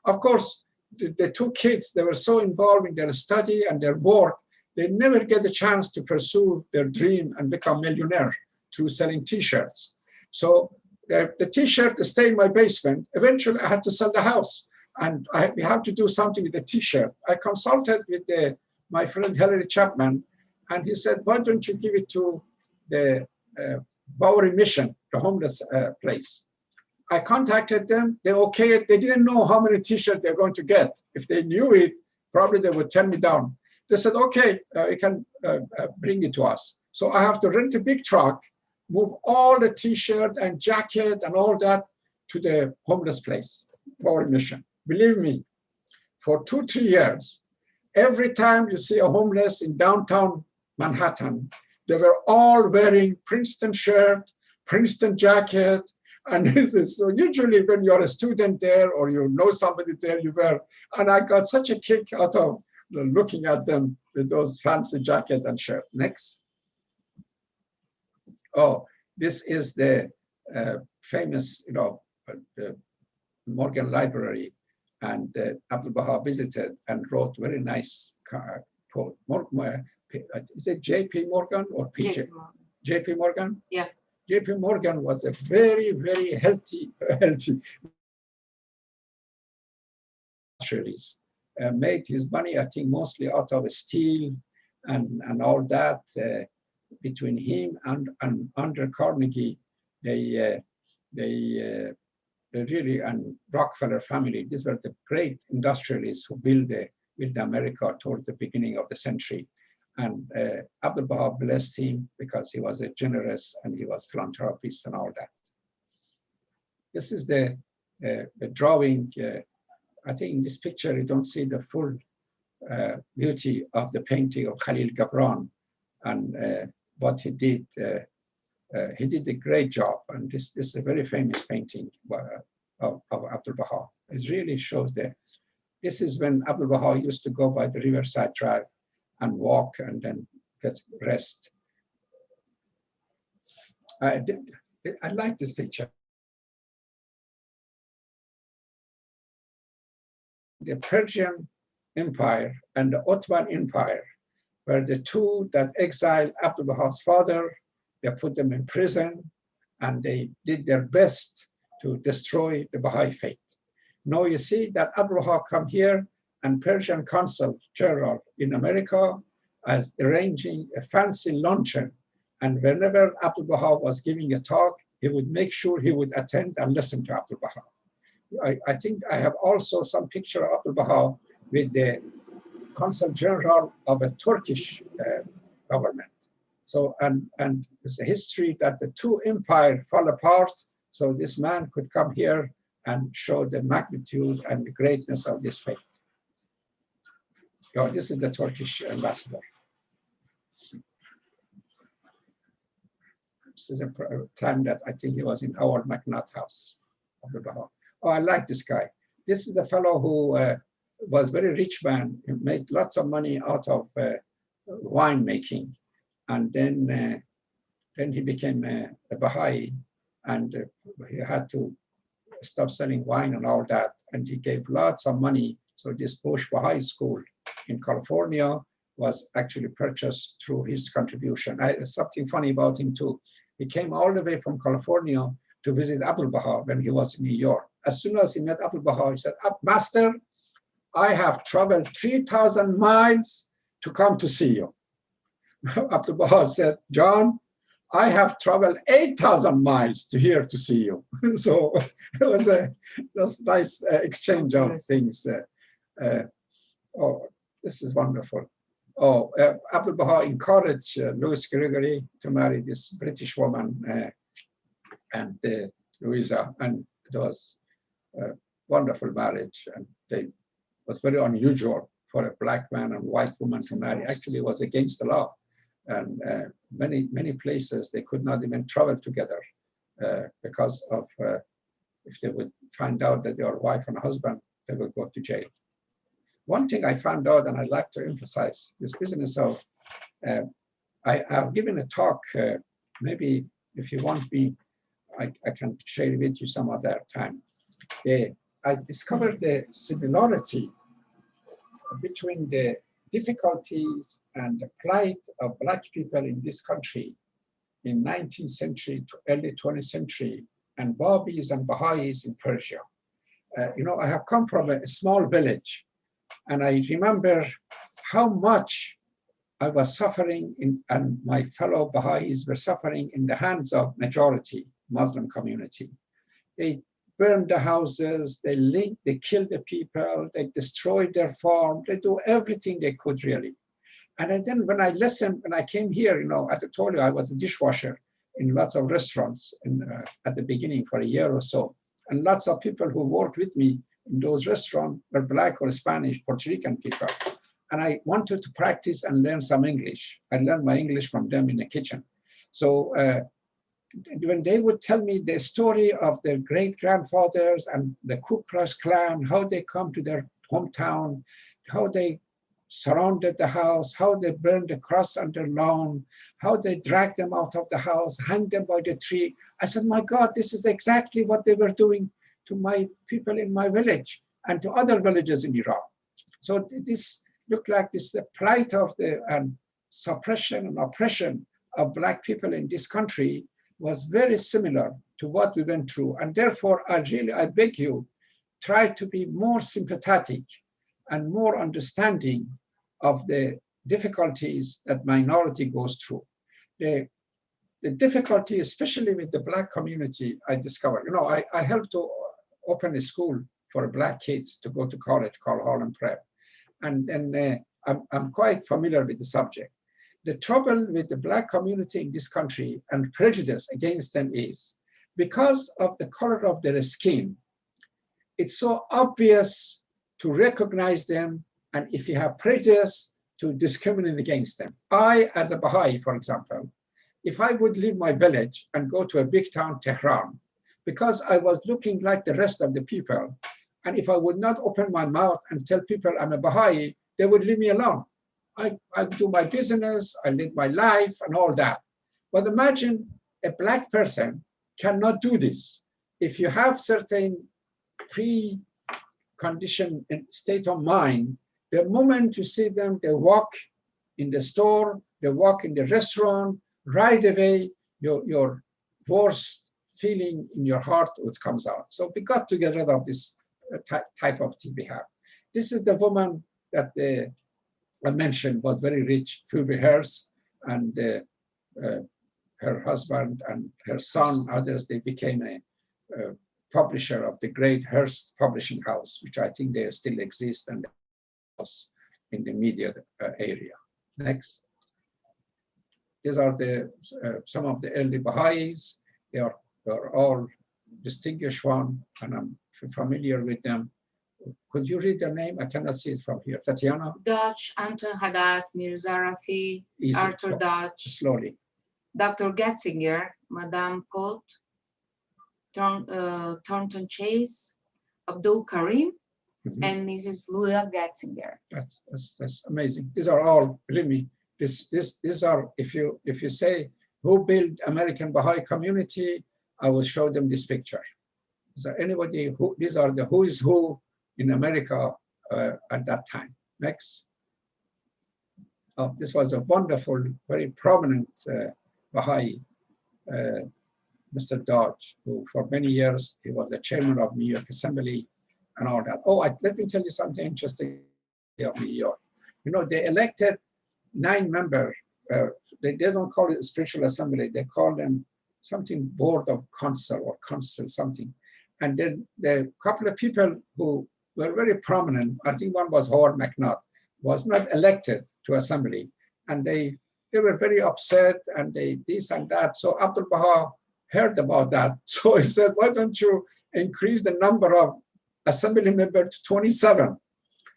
Of course, the 2 kids, they were so involved in their study and their work, they never get the chance to pursue their dream and become millionaire through selling T-shirts. So the T-shirt stayed in my basement. Eventually, I had to sell the house, and we have to do something with the T-shirt. I consulted with my friend Hillary Chapman, and he said, why don't you give it to the Bowery Mission, the homeless place? I contacted them. They okayed it. They didn't know how many T-shirts they're going to get. If they knew it, probably they would turn me down. They said, okay, you can bring it to us. So I have to rent a big truck, move all the T-shirt and jacket and all that to the homeless place, Bowery Mission. Believe me, for 2-3 years, every time you see a homeless in downtown Manhattan, they were all wearing Princeton shirt, Princeton jacket. And this is, so usually when you're a student there or you know somebody there, you wear. And I got such a kick out of looking at them with those fancy jacket and shirt. Next. Oh, this is the famous, the Morgan Library, and Abdul Baha visited and wrote very nice quote. Is it J.P. Morgan or P.J.? J.P. Morgan? Yeah. J.P. Morgan was a very, very healthy industrialist. Made his money, I think, mostly out of steel and all that. Between him and under Carnegie, they really, and Rockefeller family, these were the great industrialists who built America toward the beginning of the century. And Abdul Baha blessed him because he was a generous and he was philanthropist and all that. This is the drawing. I think in this picture you don't see the full beauty of the painting of Khalil Gibran and what he did. He did a great job, and this is a very famous painting of Abdul Baha. It really shows this is when Abdul Baha used to go by the Riverside Drive and walk and then get rest. I like this picture. The Persian Empire and the Ottoman Empire were the two that exiled Abdul Baha's father. They put them in prison, and they did their best to destroy the Baha'i faith. Now you see that Abdul Baha come here, and Persian consul general in America as arranging a fancy luncheon. And whenever Abdul Baha was giving a talk, he would make sure he would attend and listen to Abdul Baha. I think I have also some picture of Abdul Baha with the consul general of a Turkish government. So, and it's a history that the two empires fall apart. So this man could come here and show the magnitude and the greatness of this faith. This is the Turkish ambassador. This is a time that I think he was in Howard McNutt house of the Baha. Oh, I like this guy. This is the fellow who was very rich man. He made lots of money out of wine making. And then Then he became a Baha'i, and he had to stop selling wine and all that. And he gave lots of money. So this Bush Baha'i school in California was actually purchased through his contribution. Something funny about him too. He came all the way from California to visit Abdul Baha when he was in New York. As soon as he met Abdul Baha, he said, Master, I have traveled 3,000 miles to come to see you. Abdul Baha said, John, I have traveled 8,000 miles to here to see you. So it was a nice exchange of things. Oh, this is wonderful. Oh, Abdul Baha encouraged Gregory to marry this British woman and Luisa, and it was a wonderful marriage. And it was very unusual for a black man and white woman to marry. Actually, it was against the law. And many places they could not even travel together because of if they would find out that they are wife and husband, they would go to jail. One thing I found out, and I'd like to emphasize, this business of, I've given a talk, maybe if you want me, I can share it with you some other time. I discovered the similarity between the difficulties and the plight of Black people in this country in 19th century to early 20th century, and Baha'ís and Baha'ís in Persia. I have come from a small village, and I remember how much I was suffering and my fellow Baha'ís were suffering in the hands of majority Muslim community. They burned the houses, they killed the people, they destroyed their farm, they do everything they could really. And then when I listened, when I came here, I told you I was a dishwasher in lots of restaurants at the beginning for a year or so. And lots of people who worked with me in those restaurants were Black or Spanish, Puerto Rican people. And I wanted to practice and learn some English. I learned my English from them in the kitchen. So when they would tell me the story of their great-grandfathers and the Ku Klux Klan, how they come to their hometown, how they surrounded the house, how they burned the cross on their lawn, how they dragged them out of the house, hanged them by the tree. I said, my God, this is exactly what they were doing to my people in my village and to other villages in Iran. So this looked like this the plight of the suppression and oppression of Black people in this country was very similar to what we went through. And therefore, I beg you, try to be more sympathetic and more understanding of the difficulties that minority goes through. The difficulty, especially with the Black community, I discovered, I helped to open a school for Black kids to go to college called Harlem Prep. And I'm quite familiar with the subject. The trouble with the Black community in this country and prejudice against them is because of the color of their skin, it's so obvious to recognize them, and if you have prejudice, to discriminate against them. I, as a Baha'i, for example, if I would leave my village and go to a big town, Tehran, because I was looking like the rest of the people, and if I would not open my mouth and tell people I'm a Baha'i, they would leave me alone. I do my business, I live my life and all that. But imagine a Black person cannot do this. If you have certain pre-conditioned state of mind, the moment you see them, they walk in the store, they walk in the restaurant, right away, your worst feeling in your heart which comes out. So we got to get rid of this type of thing we have. This is the woman that I mentioned was very rich, Phoebe Hearst, and her husband and her son, others, they became a publisher of the great Hearst publishing house, which I think they still exist and in the media area. Next. These are some of the early Baha'is. They are all distinguished one, and I'm familiar with them. Could you read their name? I cannot see it from here. Tatiana? Dutch, Anton Haddad, Mirza Rafi, Easy. Arthur Dutch, Slowly. Dr. Getzinger, Madame Colt, Thornton Chase, Abdul Karim, and Mrs. Luisa Getzinger. That's amazing. These are all, believe me, these are, if you say who built American Baha'i community, I will show them this picture. Is there anybody who, these are the who is who in America at that time. Next. Oh, this was a wonderful, very prominent Baha'i, Mr. Dodge, who for many years, he was the chairman of New York Assembly and all that. Oh, let me tell you something interesting of New York. You know, they elected 9 members. They don't call it a spiritual assembly. They call them something board of council or council something. And then the couple of people who were very prominent, I think one was Howard McNutt, was not elected to assembly. And they were very upset and they this and that. So Abdul Baha heard about that. So he said, why don't you increase the number of assembly members to 27?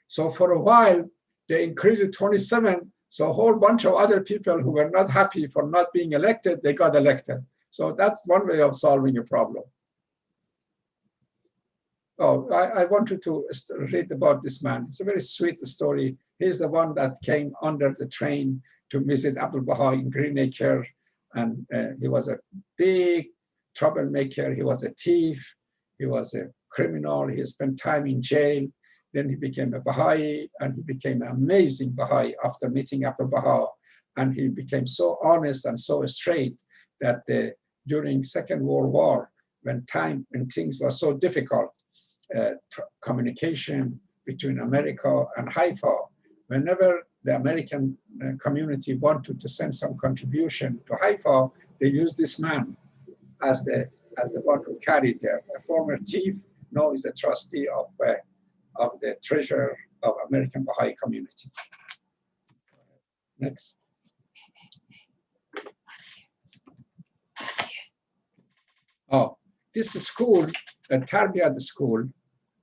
So for a while, they increased it to 27. So a whole bunch of other people who were not happy for not being elected, they got elected. So that's one way of solving a problem. Oh, I wanted to read about this man. It's a very sweet story. He's the one that came under the train to visit Abdul Baha in Greenacre. And he was a big troublemaker. He was a thief. He was a criminal. He spent time in jail. Then he became a Baha'i, and he became an amazing Baha'i after meeting Abdul Baha. And he became so honest and so straight that during Second World War, when things were so difficult, communication between America and Haifa, whenever the American community wanted to send some contribution to Haifa, they used this man as the one who carried there. A former thief, now is a trustee of the treasure of American Baha'i community. Next. Oh, this school, the Tarbiyat school,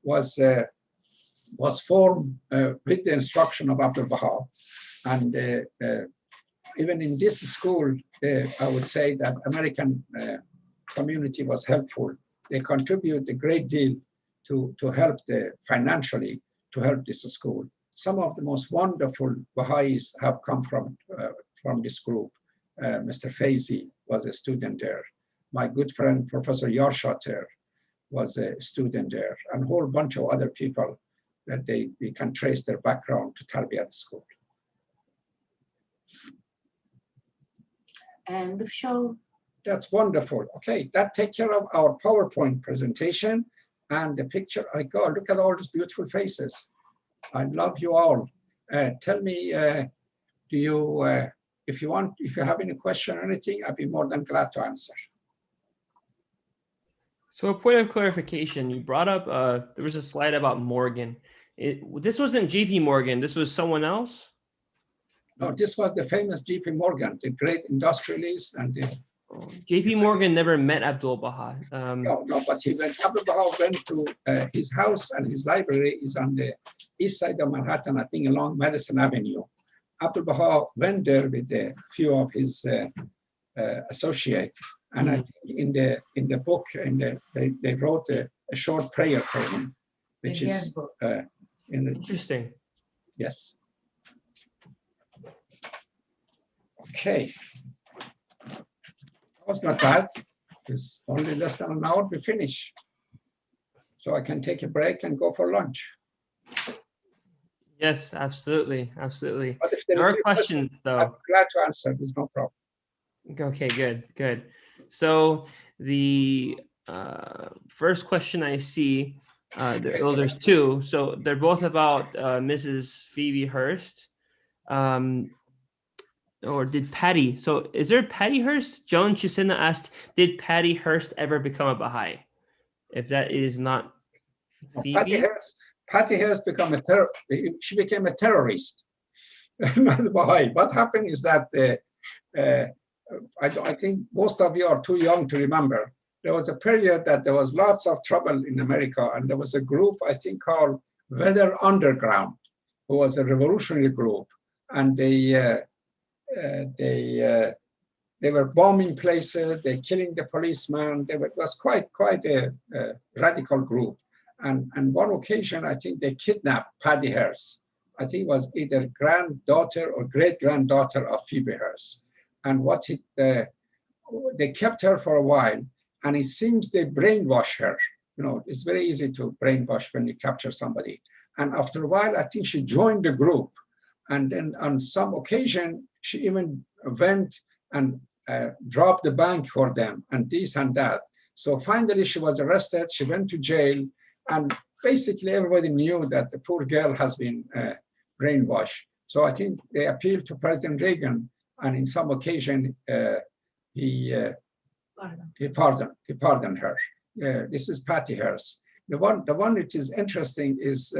was formed with the instruction of Abdul Baha. And even in this school, I would say that American community was helpful. They contribute a great deal to help financially to help this school. Some of the most wonderful Baha'is have come from this group. Mr. Faizi was a student there. My good friend, Professor Yarshater, was a student there, and a whole bunch of other people that we can trace their background to Tarbiyat school. And the show. That's wonderful. Okay, that takes care of our PowerPoint presentation and the picture. I go, look at all these beautiful faces. I love you all. Tell me, if you have any question or anything, I'd be more than glad to answer. So a point of clarification, you brought up, there was a slide about Morgan. This wasn't JP Morgan, this was someone else? No, this was the famous JP Morgan, the great industrialist. And JP Morgan never met Abdul Baha. No, but Abdul Baha went to his house, and his library is on the east side of Manhattan, I think along Madison Avenue. Abdul Baha went there with a few of his associates. And I think in the book, they wrote a short prayer for him, which is interesting. Yes. Okay. That was not bad. It's only less than an hour to finish. So I can take a break and go for lunch. Yes, absolutely, absolutely. But if there are questions, though, I'm glad to answer. There's no problem. Okay, good. So the first question I see, there's two. So they're both about Mrs. Phoebe Hearst. Or did Patty? So is there Patty Hearst? Joan Chisena asked, did Patty Hearst ever become a Baha'i? If that is not Phoebe. Patty Hearst she became a terrorist, not a Baha'i. What happened is that I think most of you are too young to remember. There was a period that there was lots of trouble in America, and there was a group, I think, called Weather Underground, who was a revolutionary group, and they were bombing places, they killing the policeman. It was quite a radical group. And one occasion, I think they kidnapped Patty Hearst. I think it was either granddaughter or great-granddaughter of Phoebe Hearst. And they kept her for a while, and it seems they brainwash her. You know, it's very easy to brainwash when you capture somebody. And after a while, I think she joined the group. And then on some occasion, she even went and dropped the bank for them and this and that. So finally, she was arrested. She went to jail. And basically, everybody knew that the poor girl has been brainwashed. So I think they appealed to President Reagan. And in some occasion, he pardoned her. This is Patty Hearst. The one which is interesting is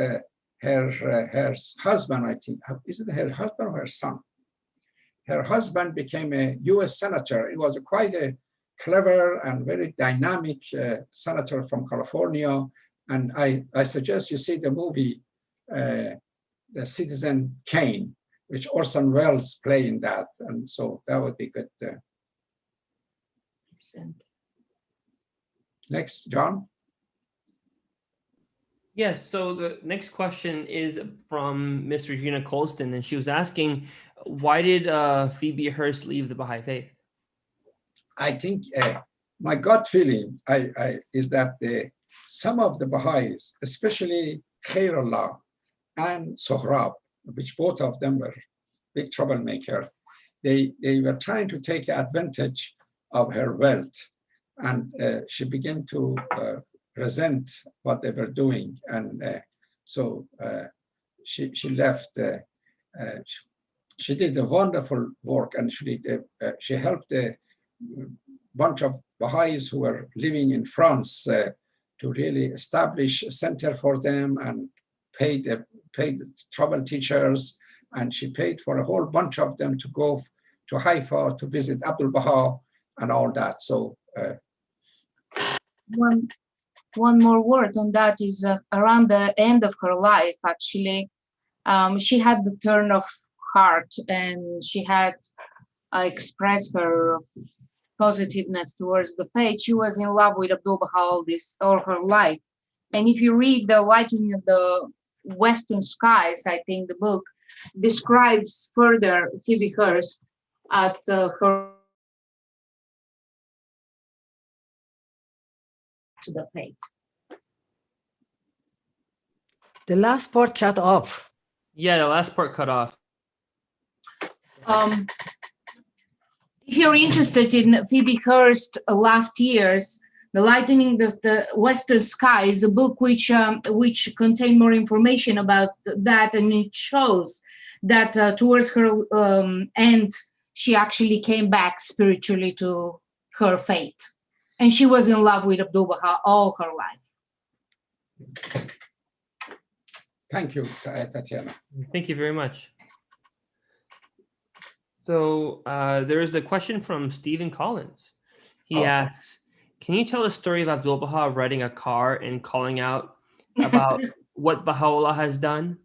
her husband, I think. Is it her husband or her son? Her husband became a US senator. He was quite a clever and very dynamic senator from California. And I suggest you see the movie, The Citizen Kane, which Orson Welles played in that. And so that would be good. Next, John. Yes, so the next question is from Miss Regina Colston, and she was asking, why did Phoebe Hearst leave the Baha'i faith? I think my gut feeling is that some of the Baha'is, especially Khairullah and Sohrab, which both of them were big troublemaker, they were trying to take advantage of her wealth, and she began to resent what they were doing, and so she left. She did a wonderful work, and she helped a bunch of Baha'is who were living in France to really establish a center for them, and paid travel teachers, and she paid for a whole bunch of them to go to Haifa to visit Abdul Baha and all that. So one more word on that is around the end of her life, actually, she had the turn of heart, and she had expressed her positiveness towards the faith. She was in love with Abdul Baha all her life. And if you read The Lightning of the Western Skies, I think the book describes further Phoebe Hearst at her to the faith. The last part cut off. Yeah, the last part cut off. If you're interested in Phoebe Hearst last year's The Lightning of the Western Skies, a book which contained more information about that, and it shows that towards her end, she actually came back spiritually to her faith. And she was in love with Abdul Baha all her life. Thank you, Tatiana. Thank you very much. So there is a question from Stephen Collins. He asks, can you tell the story of Abdul Baha riding a car and calling out about what Baha'u'llah has done?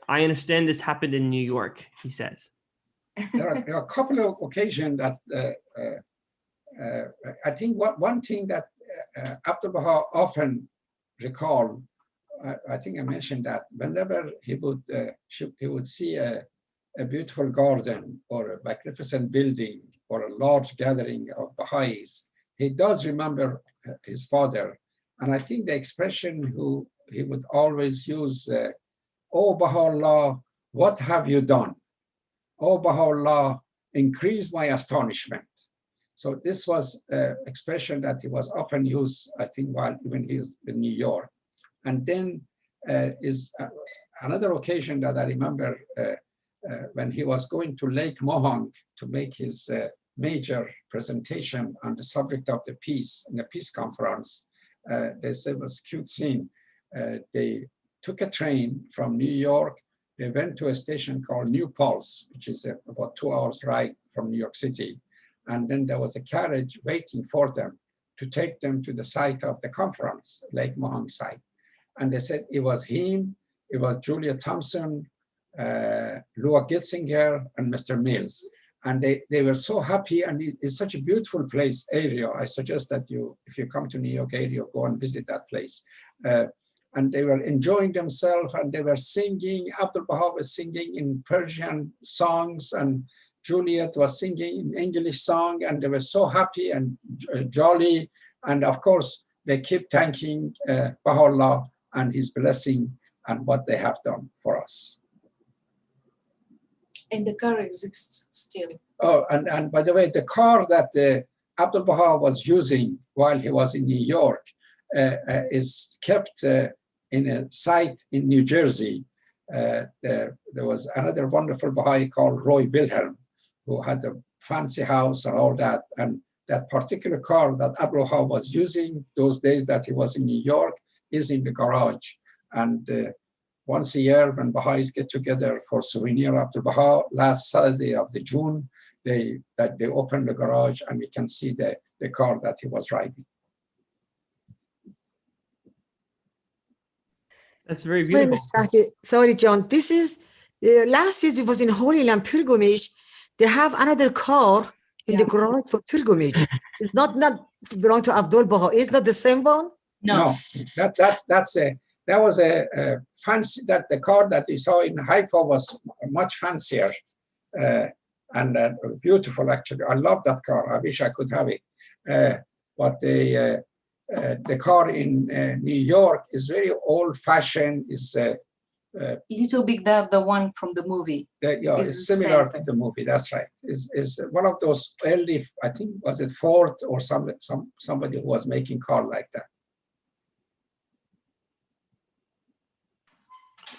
I understand this happened in New York, he says. There are a couple of occasions that I think one thing that Abdul Baha often recalled, I think I mentioned that whenever he would see a beautiful garden or a magnificent building or a large gathering of Baha'is, he does remember his father. And I think the expression he would always use, "Oh Baha'u'llah, what have you done? Oh Baha'u'llah, increase my astonishment." So this was an expression that he was often used, I think, while even he was in New York. And then is another occasion that I remember when he was going to Lake Mohang to make his major presentation on the subject of the peace in the peace conference. They said it was a cute scene. They took a train from New York. They went to a station called New Paltz, which is about 2 hours ride from New York City. And then there was a carriage waiting for them to take them to the site of the conference, Lake Mohang site. And they said it was him, it was Juliet Thompson, Lua Gitzinger, and Mr. Mills. And they were so happy, and it's such a beautiful place, area. I suggest that if you come to New York area, go and visit that place. And they were enjoying themselves, and they were singing. Abdul Baha was singing in Persian songs, and Juliet was singing an English song, and they were so happy and jolly. And of course, they keep thanking Baha'u'llah and his blessing and what they have done for us. And the car exists still. Oh, and by the way, the car that Abdul Baha was using while he was in New York is kept in a site in New Jersey. There was another wonderful Baha'i called Roy Wilhelm, who had a fancy house and all that. And that particular car that Abdul Baha was using those days that he was in New York is in the garage. And once a year, when Baha'is get together for souvenir Abdul Baha, last Saturday of the June, they open the garage and we can see the car that he was riding. That's very Sorry, beautiful. Mr. Tahti. Sorry, John. This is last year. It was in Holy Land pilgrimage. They have another car in the garage for pilgrimage. It's not belong to Abdul Baha. It's not the same one. No. That was a fancy, that the car that you saw in Haifa was much fancier and beautiful, actually. I love that car. I wish I could have it. But the car in New York is very old-fashioned. Is Little big the one from the movie. It's similar to the movie. That's right. Is one of those early, I think, was it Ford or somebody who was making car like that.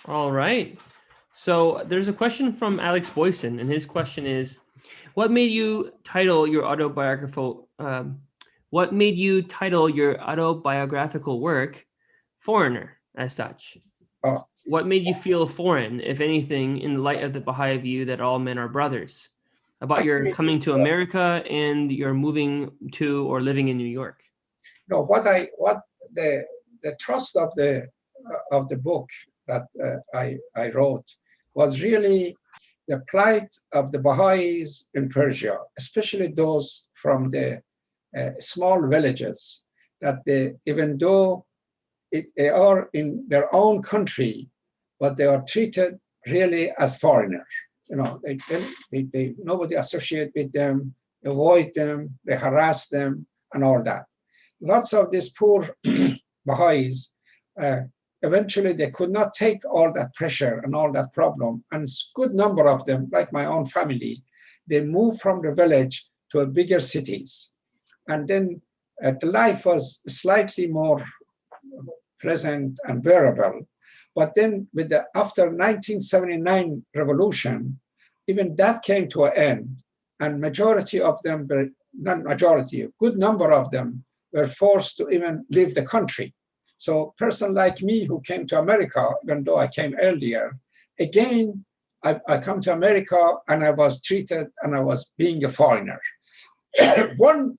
All right. So there's a question from Alex Boyson, and his question is, what made you title your autobiographical work Foreigner as such? What made you feel foreign, if anything, in the light of the Baha'i view that all men are brothers? About your coming to America and your moving to or living in New York? No, what the thrust of the book that I wrote was really the plight of the Baha'is in Persia, especially those from the small villages, that even though they are in their own country, but they are treated really as foreigners. You know, they nobody associate with them, avoid them, they harass them, and all that. Lots of these poor Baha'is, eventually they could not take all that pressure and all that problem. And a good number of them, like my own family, they moved from the village to bigger cities. And then the life was slightly more pleasant and bearable. But then after 1979 revolution, even that came to an end. And majority of them, not majority, a good number of them were forced to even leave the country. So a person like me who came to America, even though I came earlier, again, I come to America and I was treated and I was being a foreigner. One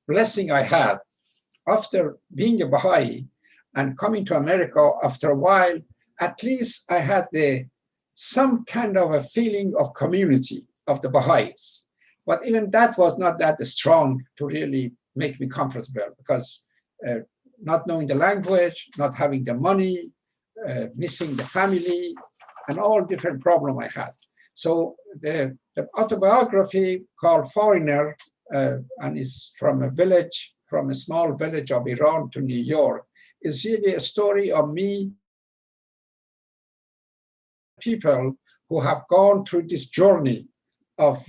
blessing I had after being a Baha'i and coming to America after a while, at least I had some kind of a feeling of community of the Baha'is. But even that was not that strong to really make me comfortable, because not knowing the language, not having the money, missing the family, and all different problems I had. So the autobiography called Foreigner, and is from a small village of Iran to New York, is really a story of me, people who have gone through this journey of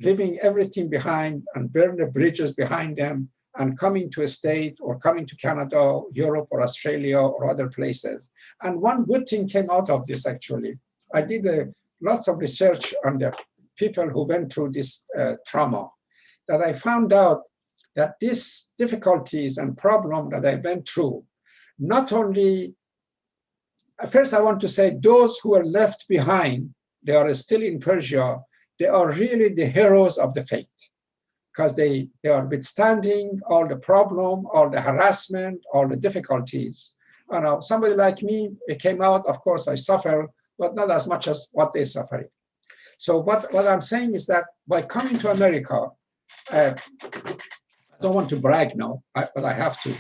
leaving everything behind and burn the bridges behind them and coming to a state or coming to Canada, Europe, or Australia, or other places. And one good thing came out of this, actually. I did lots of research on the people who went through this trauma, that I found out that these difficulties and problems that I went through, not only, first I want to say those who are left behind, they are still in Persia, they are really the heroes of the faith, because they are withstanding all the problem, all the harassment, all the difficulties. And somebody like me, it came out, of course, I suffer, but not as much as what they suffered. So what I'm saying is that by coming to America, I don't want to brag now, but I have to.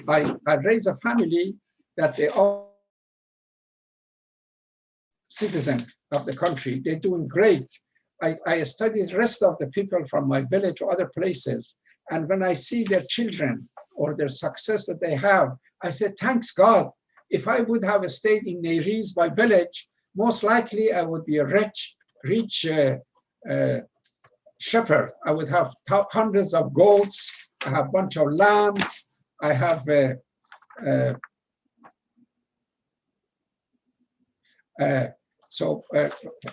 I raised a family that they all citizens of the country. They're doing great. I study the rest of the people from my village or other places. And when I see their children or their success that they have, I say, thanks God. If I would have stayed in Neiris, my village, most likely I would be a rich shepherd. I would have hundreds of goats. I have a bunch of lambs. I have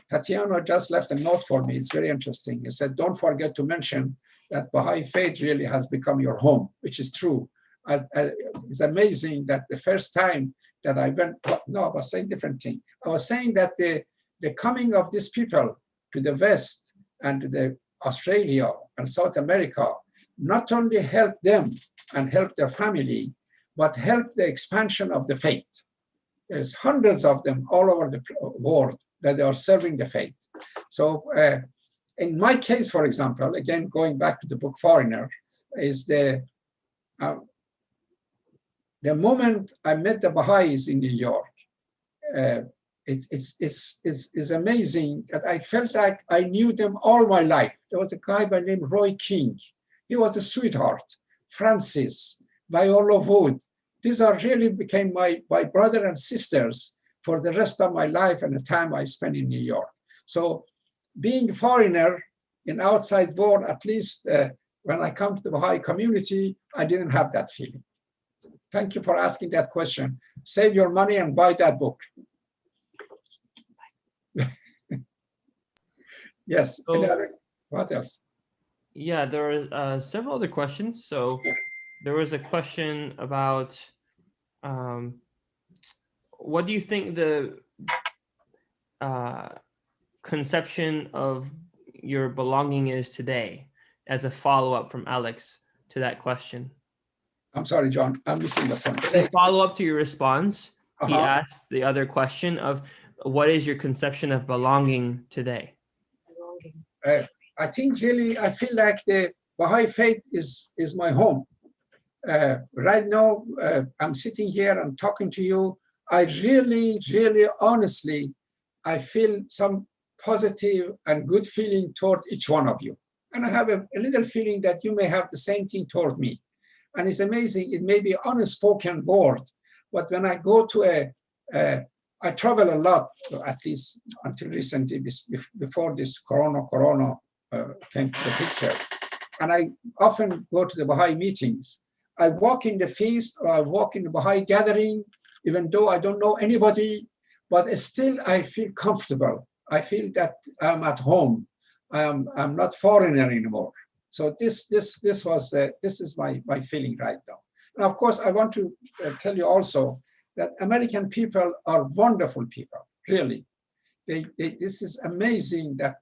Tatiana just left a note for me. It's very interesting. He said, don't forget to mention that Baha'i faith really has become your home, which is true. It's amazing that the first time that I went, no, I was saying different thing. I was saying that the coming of these people to the West and to the Australia and South America not only helped them and helped their family, but helped the expansion of the faith. There's hundreds of them all over the world that they are serving the faith. So in my case, for example, again, going back to the book Foreigner, is the moment I met the Baha'is in New York, it's amazing that I felt like I knew them all my life. There was a guy by the name Roy King. He was a sweetheart. Francis, Viola Wood. These are really became my brother and sisters for the rest of my life and the time I spent in New York. So being a foreigner in outside world, at least when I come to the Baha'i community, I didn't have that feeling. Thank you for asking that question. Save your money and buy that book. Yes. So, what else? Yeah, there are several other questions. So there was a question about what do you think the conception of your belonging is today, as a follow-up from Alex to that question? I'm sorry, John, I'm missing the point. As a follow-up to your response, he asked the other question of what is your conception of belonging today? I think really, I feel like the Baha'i faith is my home. Right now, I'm sitting here and talking to you. I really, really, honestly, I feel some positive and good feeling toward each one of you. And I have a little feeling that you may have the same thing toward me. And it's amazing, it may be unspoken word, but when I go to I travel a lot, at least until recently, before this corona came to the picture. And I often go to the Baha'i meetings. I walk in the feast or I walk in the Baha'i gathering, even though I don't know anybody, but still I feel comfortable. I feel that I'm at home. I'm not foreigner anymore. So this is my feeling right now. And of course, I want to tell you also that American people are wonderful people, really. This is amazing that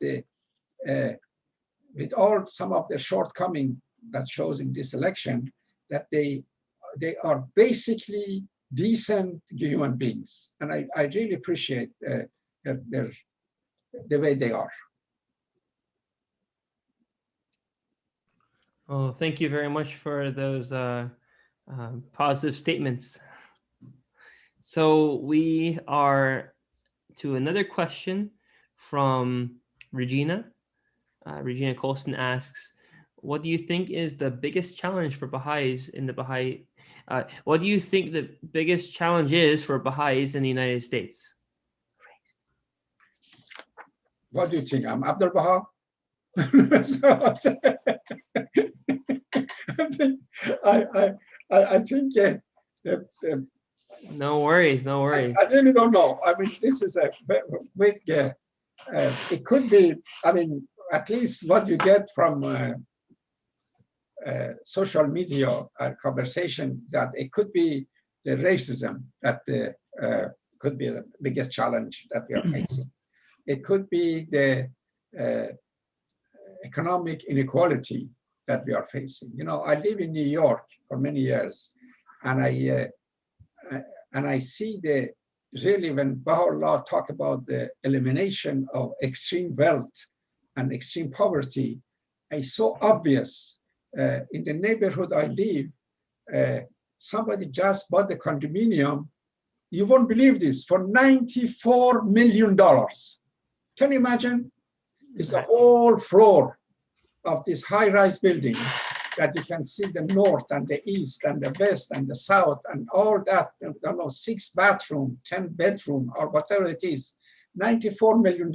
with all some of their shortcomings that shows in this election, that they are basically decent human beings. And I really appreciate the way they are. Well, thank you very much for those positive statements. So we are to another question from Regina. Regina Colston asks, what do you think is the biggest challenge for Baha'is in the Baha'i? What do you think the biggest challenge is for Baha'is in the United States? What do you think? I'm Abdul Baha. I think no worries, no worries. I really don't know. I mean, this is a big. It could be. I mean, at least what you get from social media conversation, that it could be the racism that could be the biggest challenge that we are facing. It could be the economic inequality that we are facing. You know, I live in New York for many years, and I see the really when Baha'u'llah talk about the elimination of extreme wealth and extreme poverty, it's so obvious. In the neighborhood I live, somebody just bought the condominium. You won't believe this, for $94 million. Can you imagine? It's a whole floor of this high-rise building that you can see the north and the east and the west and the south and all that. I don't know, 6 bathroom, 10 bedroom, or whatever it is. $94 million.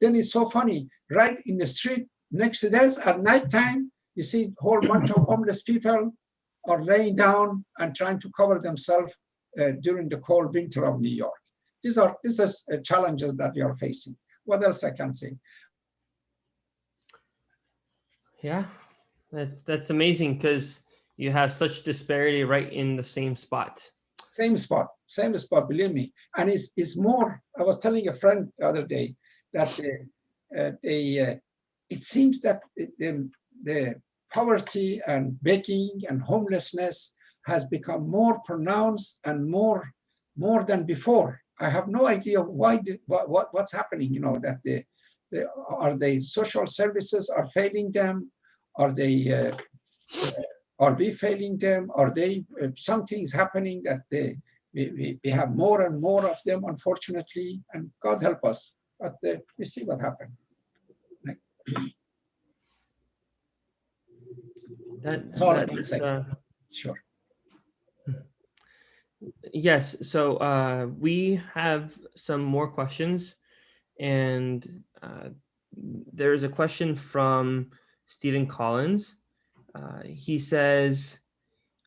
Then it's so funny, right in the street next to this at nighttime, you see a whole bunch of homeless people are laying down and trying to cover themselves during the cold winter of New York. These are challenges that we are facing. What else I can say? Yeah, that's amazing because you have such disparity right in the same spot. Same spot, believe me. And it's more, I was telling a friend the other day that it seems that the poverty and begging and homelessness has become more pronounced and more than before. I have no idea why, what's happening, you know, that are the social services are failing them? Are they, are we failing them? Are they, something is happening that we have more and more of them, unfortunately, and God help us. But we see what happened. That's all I can say. Sure. Yes, so we have some more questions, and there's a question from Stephen Collins. He says,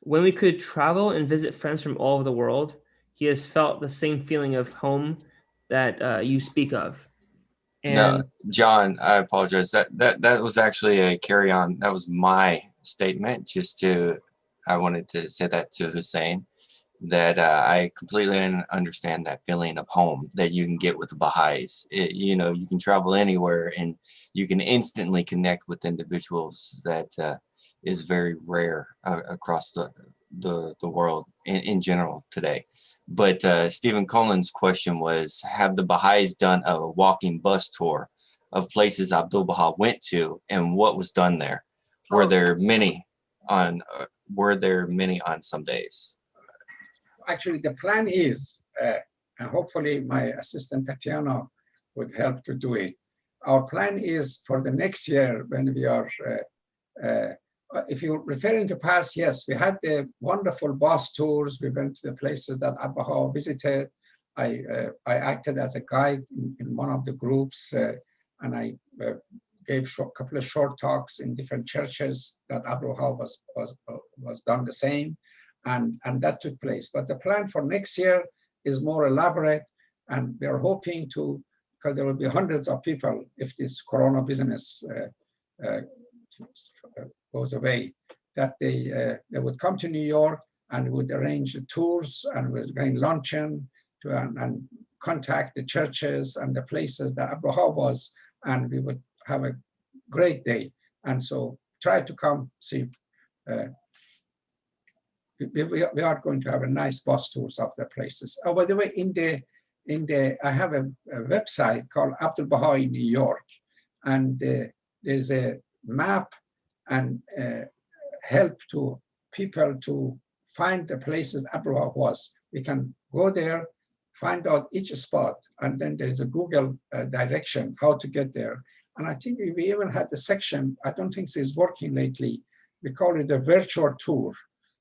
when we could travel and visit friends from all over the world, he has felt the same feeling of home that you speak of. And no, John, I apologize. That was actually a carry-on. That was my statement. I wanted to say that to Hussein, that I completely understand that feeling of home that you can get with the Baha'is. You know, you can travel anywhere and you can instantly connect with individuals that is very rare across the world in general today. But Stephen Collins' question was, have the Baha'is done a walking bus tour of places Abdul Baha went to, and what was done there? Were there many on some days? Actually, the plan is, and hopefully my assistant Tatiana would help to do it. Our plan is for the next year when we are, if you're referring to past, yes, we had the wonderful bus tours. We went to the places that Abdul Baha visited. I acted as a guide in one of the groups, and I gave a couple of short talks in different churches that Abdul Baha was done the same. And that took place. But the plan for next year is more elaborate, and we are hoping to, because there will be hundreds of people if this Corona business goes away, that they would come to New York and would arrange tours, and we're going luncheon and contact the churches and the places that Abdul Baha was, and we would have a great day. And so try to come see. We are going to have a nice bus tours of the places. Oh, by the way, I have a website called Abdul Baha in New York, and there's a map and help to people to find the places Abdul Baha was. We can go there, find out each spot, and then there's a Google direction how to get there. And I think we even had the section, I don't think it's working lately, we call it a virtual tour,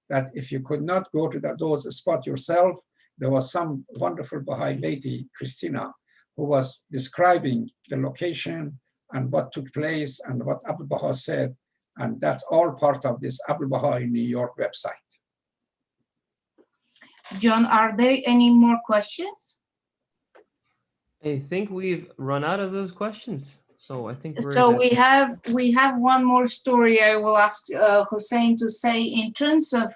that if you could not go to those spots yourself, there was some wonderful Baha'i lady, Christina, who was describing the location and what took place and what Abdul Baha said. And that's all part of this Abdul Baha in New York website. John, are there any more questions? I think we've run out of those questions. So I think we're so we have one more story I will ask Hussein to say in terms of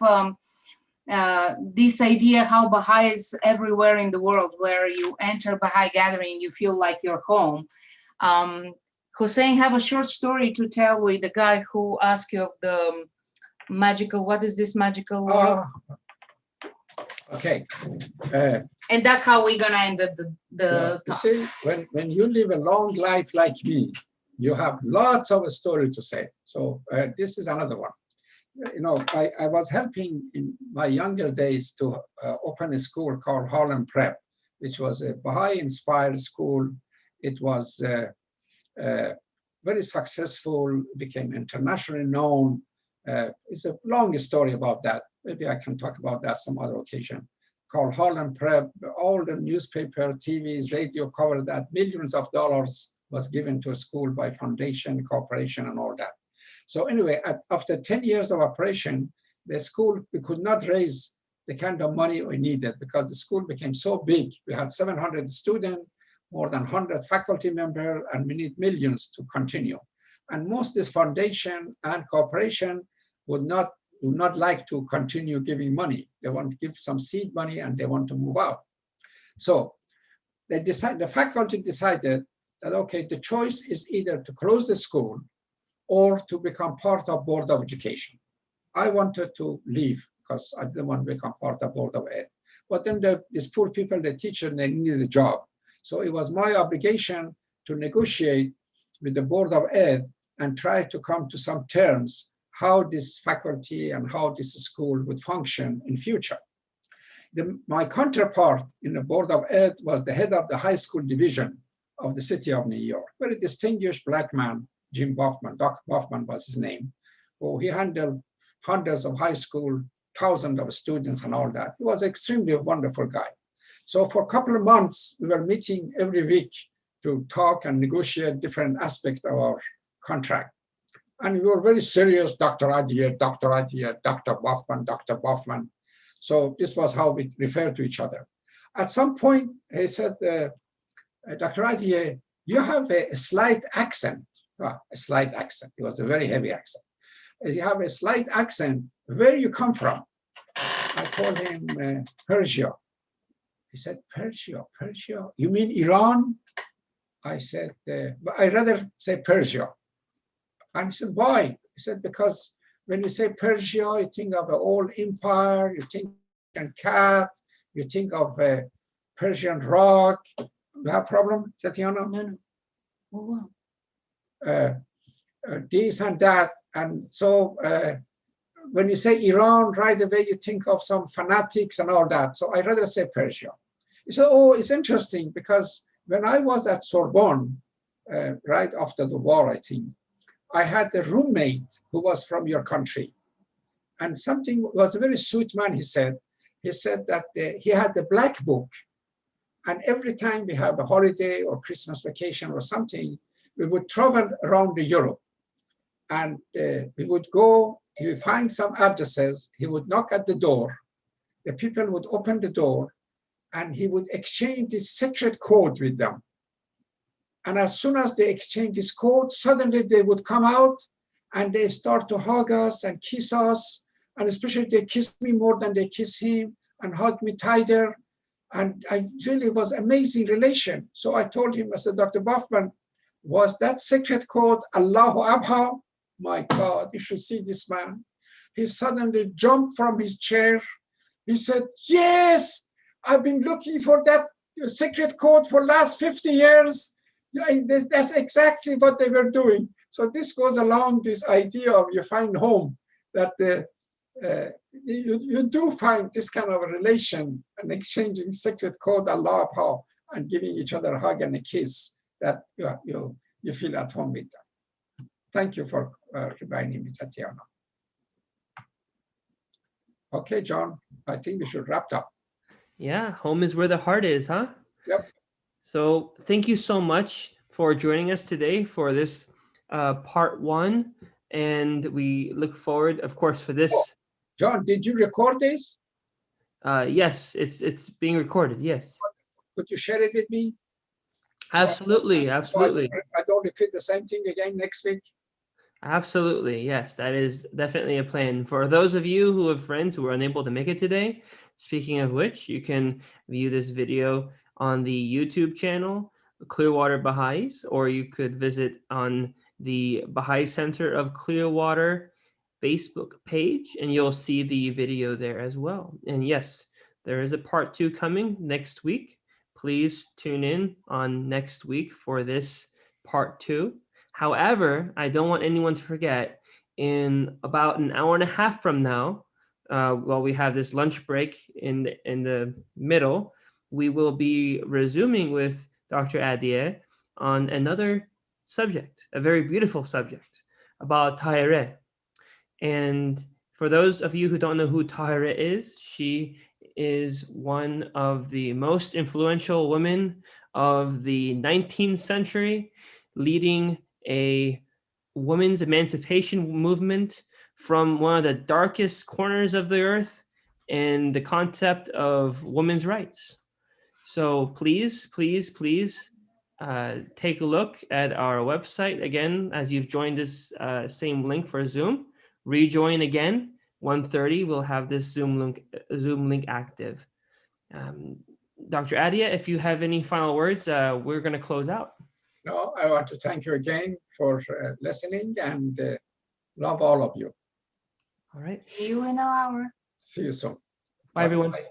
this idea how Baha'i is everywhere in the world, where you enter Baha'i gathering, you feel like you're home. Hussein have a short story to tell with the guy who asked you of the magical, what is this magical word? Okay. And that's how we're gonna end the you talk. see, when you live a long life like me, you have lots of story to say. So this is another one. You know, I was helping in my younger days to open a school called Harlem Prep, which was a Baha'i-inspired school. It was very successful, became internationally known. It's a long story about that. Maybe I can talk about that some other occasion. Called Harlem Prep, all the newspaper, TVs, radio covered that. Millions of dollars was given to a school by foundation, corporation, and all that. So anyway, after 10 years of operation, the school, we could not raise the kind of money we needed because the school became so big. We had 700 students, more than 100 faculty members, and we need millions to continue. And most this foundation and corporation would not like to continue giving money. They want to give some seed money and they want to move out. So the faculty decided that, okay, the choice is either to close the school or to become part of Board of Education. I wanted to leave because I didn't want to become part of Board of Ed. But then these poor people, the teacher, they needed a job. So it was my obligation to negotiate with the Board of Ed and try to come to some terms how this faculty and how this school would function in future. My counterpart in the Board of Ed was the head of the high school division of the city of New York, very distinguished black man, Jim Buffman. Doc Buffman was his name. Oh, he handled hundreds of high school, thousands of students and all that. He was an extremely wonderful guy. So for a couple of months, we were meeting every week to talk and negotiate different aspects of our contract. And we were very serious, Dr. Adier, Dr. Adier, Dr. Buffman, Dr. Buffman. So this was how we referred to each other. At some point, he said, Dr. Adier, you have a slight accent. A slight accent. It was a very heavy accent. You have a slight accent. Where you come from? I told him, Persia. He said, Persia, Persia? You mean Iran? I said, but I'd rather say Persia. And he said, why? He said, because when you say Persia, you think of an old empire, you think of cat, you think of Persian rock. You have a problem, Tatiana? No. Oh, wow. This and that. And so when you say Iran, right away you think of some fanatics and all that. So I'd rather say Persia. He said, oh, it's interesting because when I was at Sorbonne, right after the war, I think, I had a roommate who was from your country. And something was a very sweet man, he said. He said that he had the black book. And every time we have a holiday or Christmas vacation or something, we would travel around Europe. And we would go, he would find some addresses, he would knock at the door, the people would open the door, and he would exchange this secret code with them. And as soon as they exchange this code, suddenly they would come out and they start to hug us and kiss us. And especially they kiss me more than they kiss him and hug me tighter. And I really was amazing relation. So I told him, I said, Dr. Buffman, was that secret code Allahu Abha? My God, you should see this man. He suddenly jumped from his chair. He said, yes, I've been looking for that secret code for last 50 years. That's exactly what they were doing. So this goes along this idea of you find home, that you do find this kind of a relation and exchanging secret code, Allah Abha, and giving each other a hug and a kiss that you feel at home with them. Thank you for reminding me, Tatiana. Okay, John, I think we should wrap up. Yeah, home is where the heart is, huh? Yep. So thank you so much for joining us today for this part one. And we look forward, of course, for this. Oh, John, did you record this? Yes, it's being recorded, yes. Could you share it with me? Absolutely, absolutely. I don't repeat the same thing again next week. Absolutely, yes, that is definitely a plan. For those of you who have friends who were unable to make it today, speaking of which, you can view this video on the YouTube channel, Clearwater Baha'is, or you could visit on the Baha'i Center of Clearwater Facebook page, and you'll see the video there as well. And yes, there is a part 2 coming next week. Please tune in on next week for this part 2. However, I don't want anyone to forget, in about an hour and a half from now, while we have this lunch break in the middle, we will be resuming with Dr. Adier on another subject, a very beautiful subject about Tahireh. And for those of you who don't know who Tahireh is, she is one of the most influential women of the 19th century, leading a women's emancipation movement from one of the darkest corners of the earth and the concept of women's rights. So please, please, please take a look at our website again as you've joined this same link for Zoom. Rejoin again. 1:30. We'll have this Zoom link active. Dr. Adia, if you have any final words, we're going to close out. No, I want to thank you again for listening and love all of you. All right. See you in an hour. See you soon. Bye, everyone. Bye.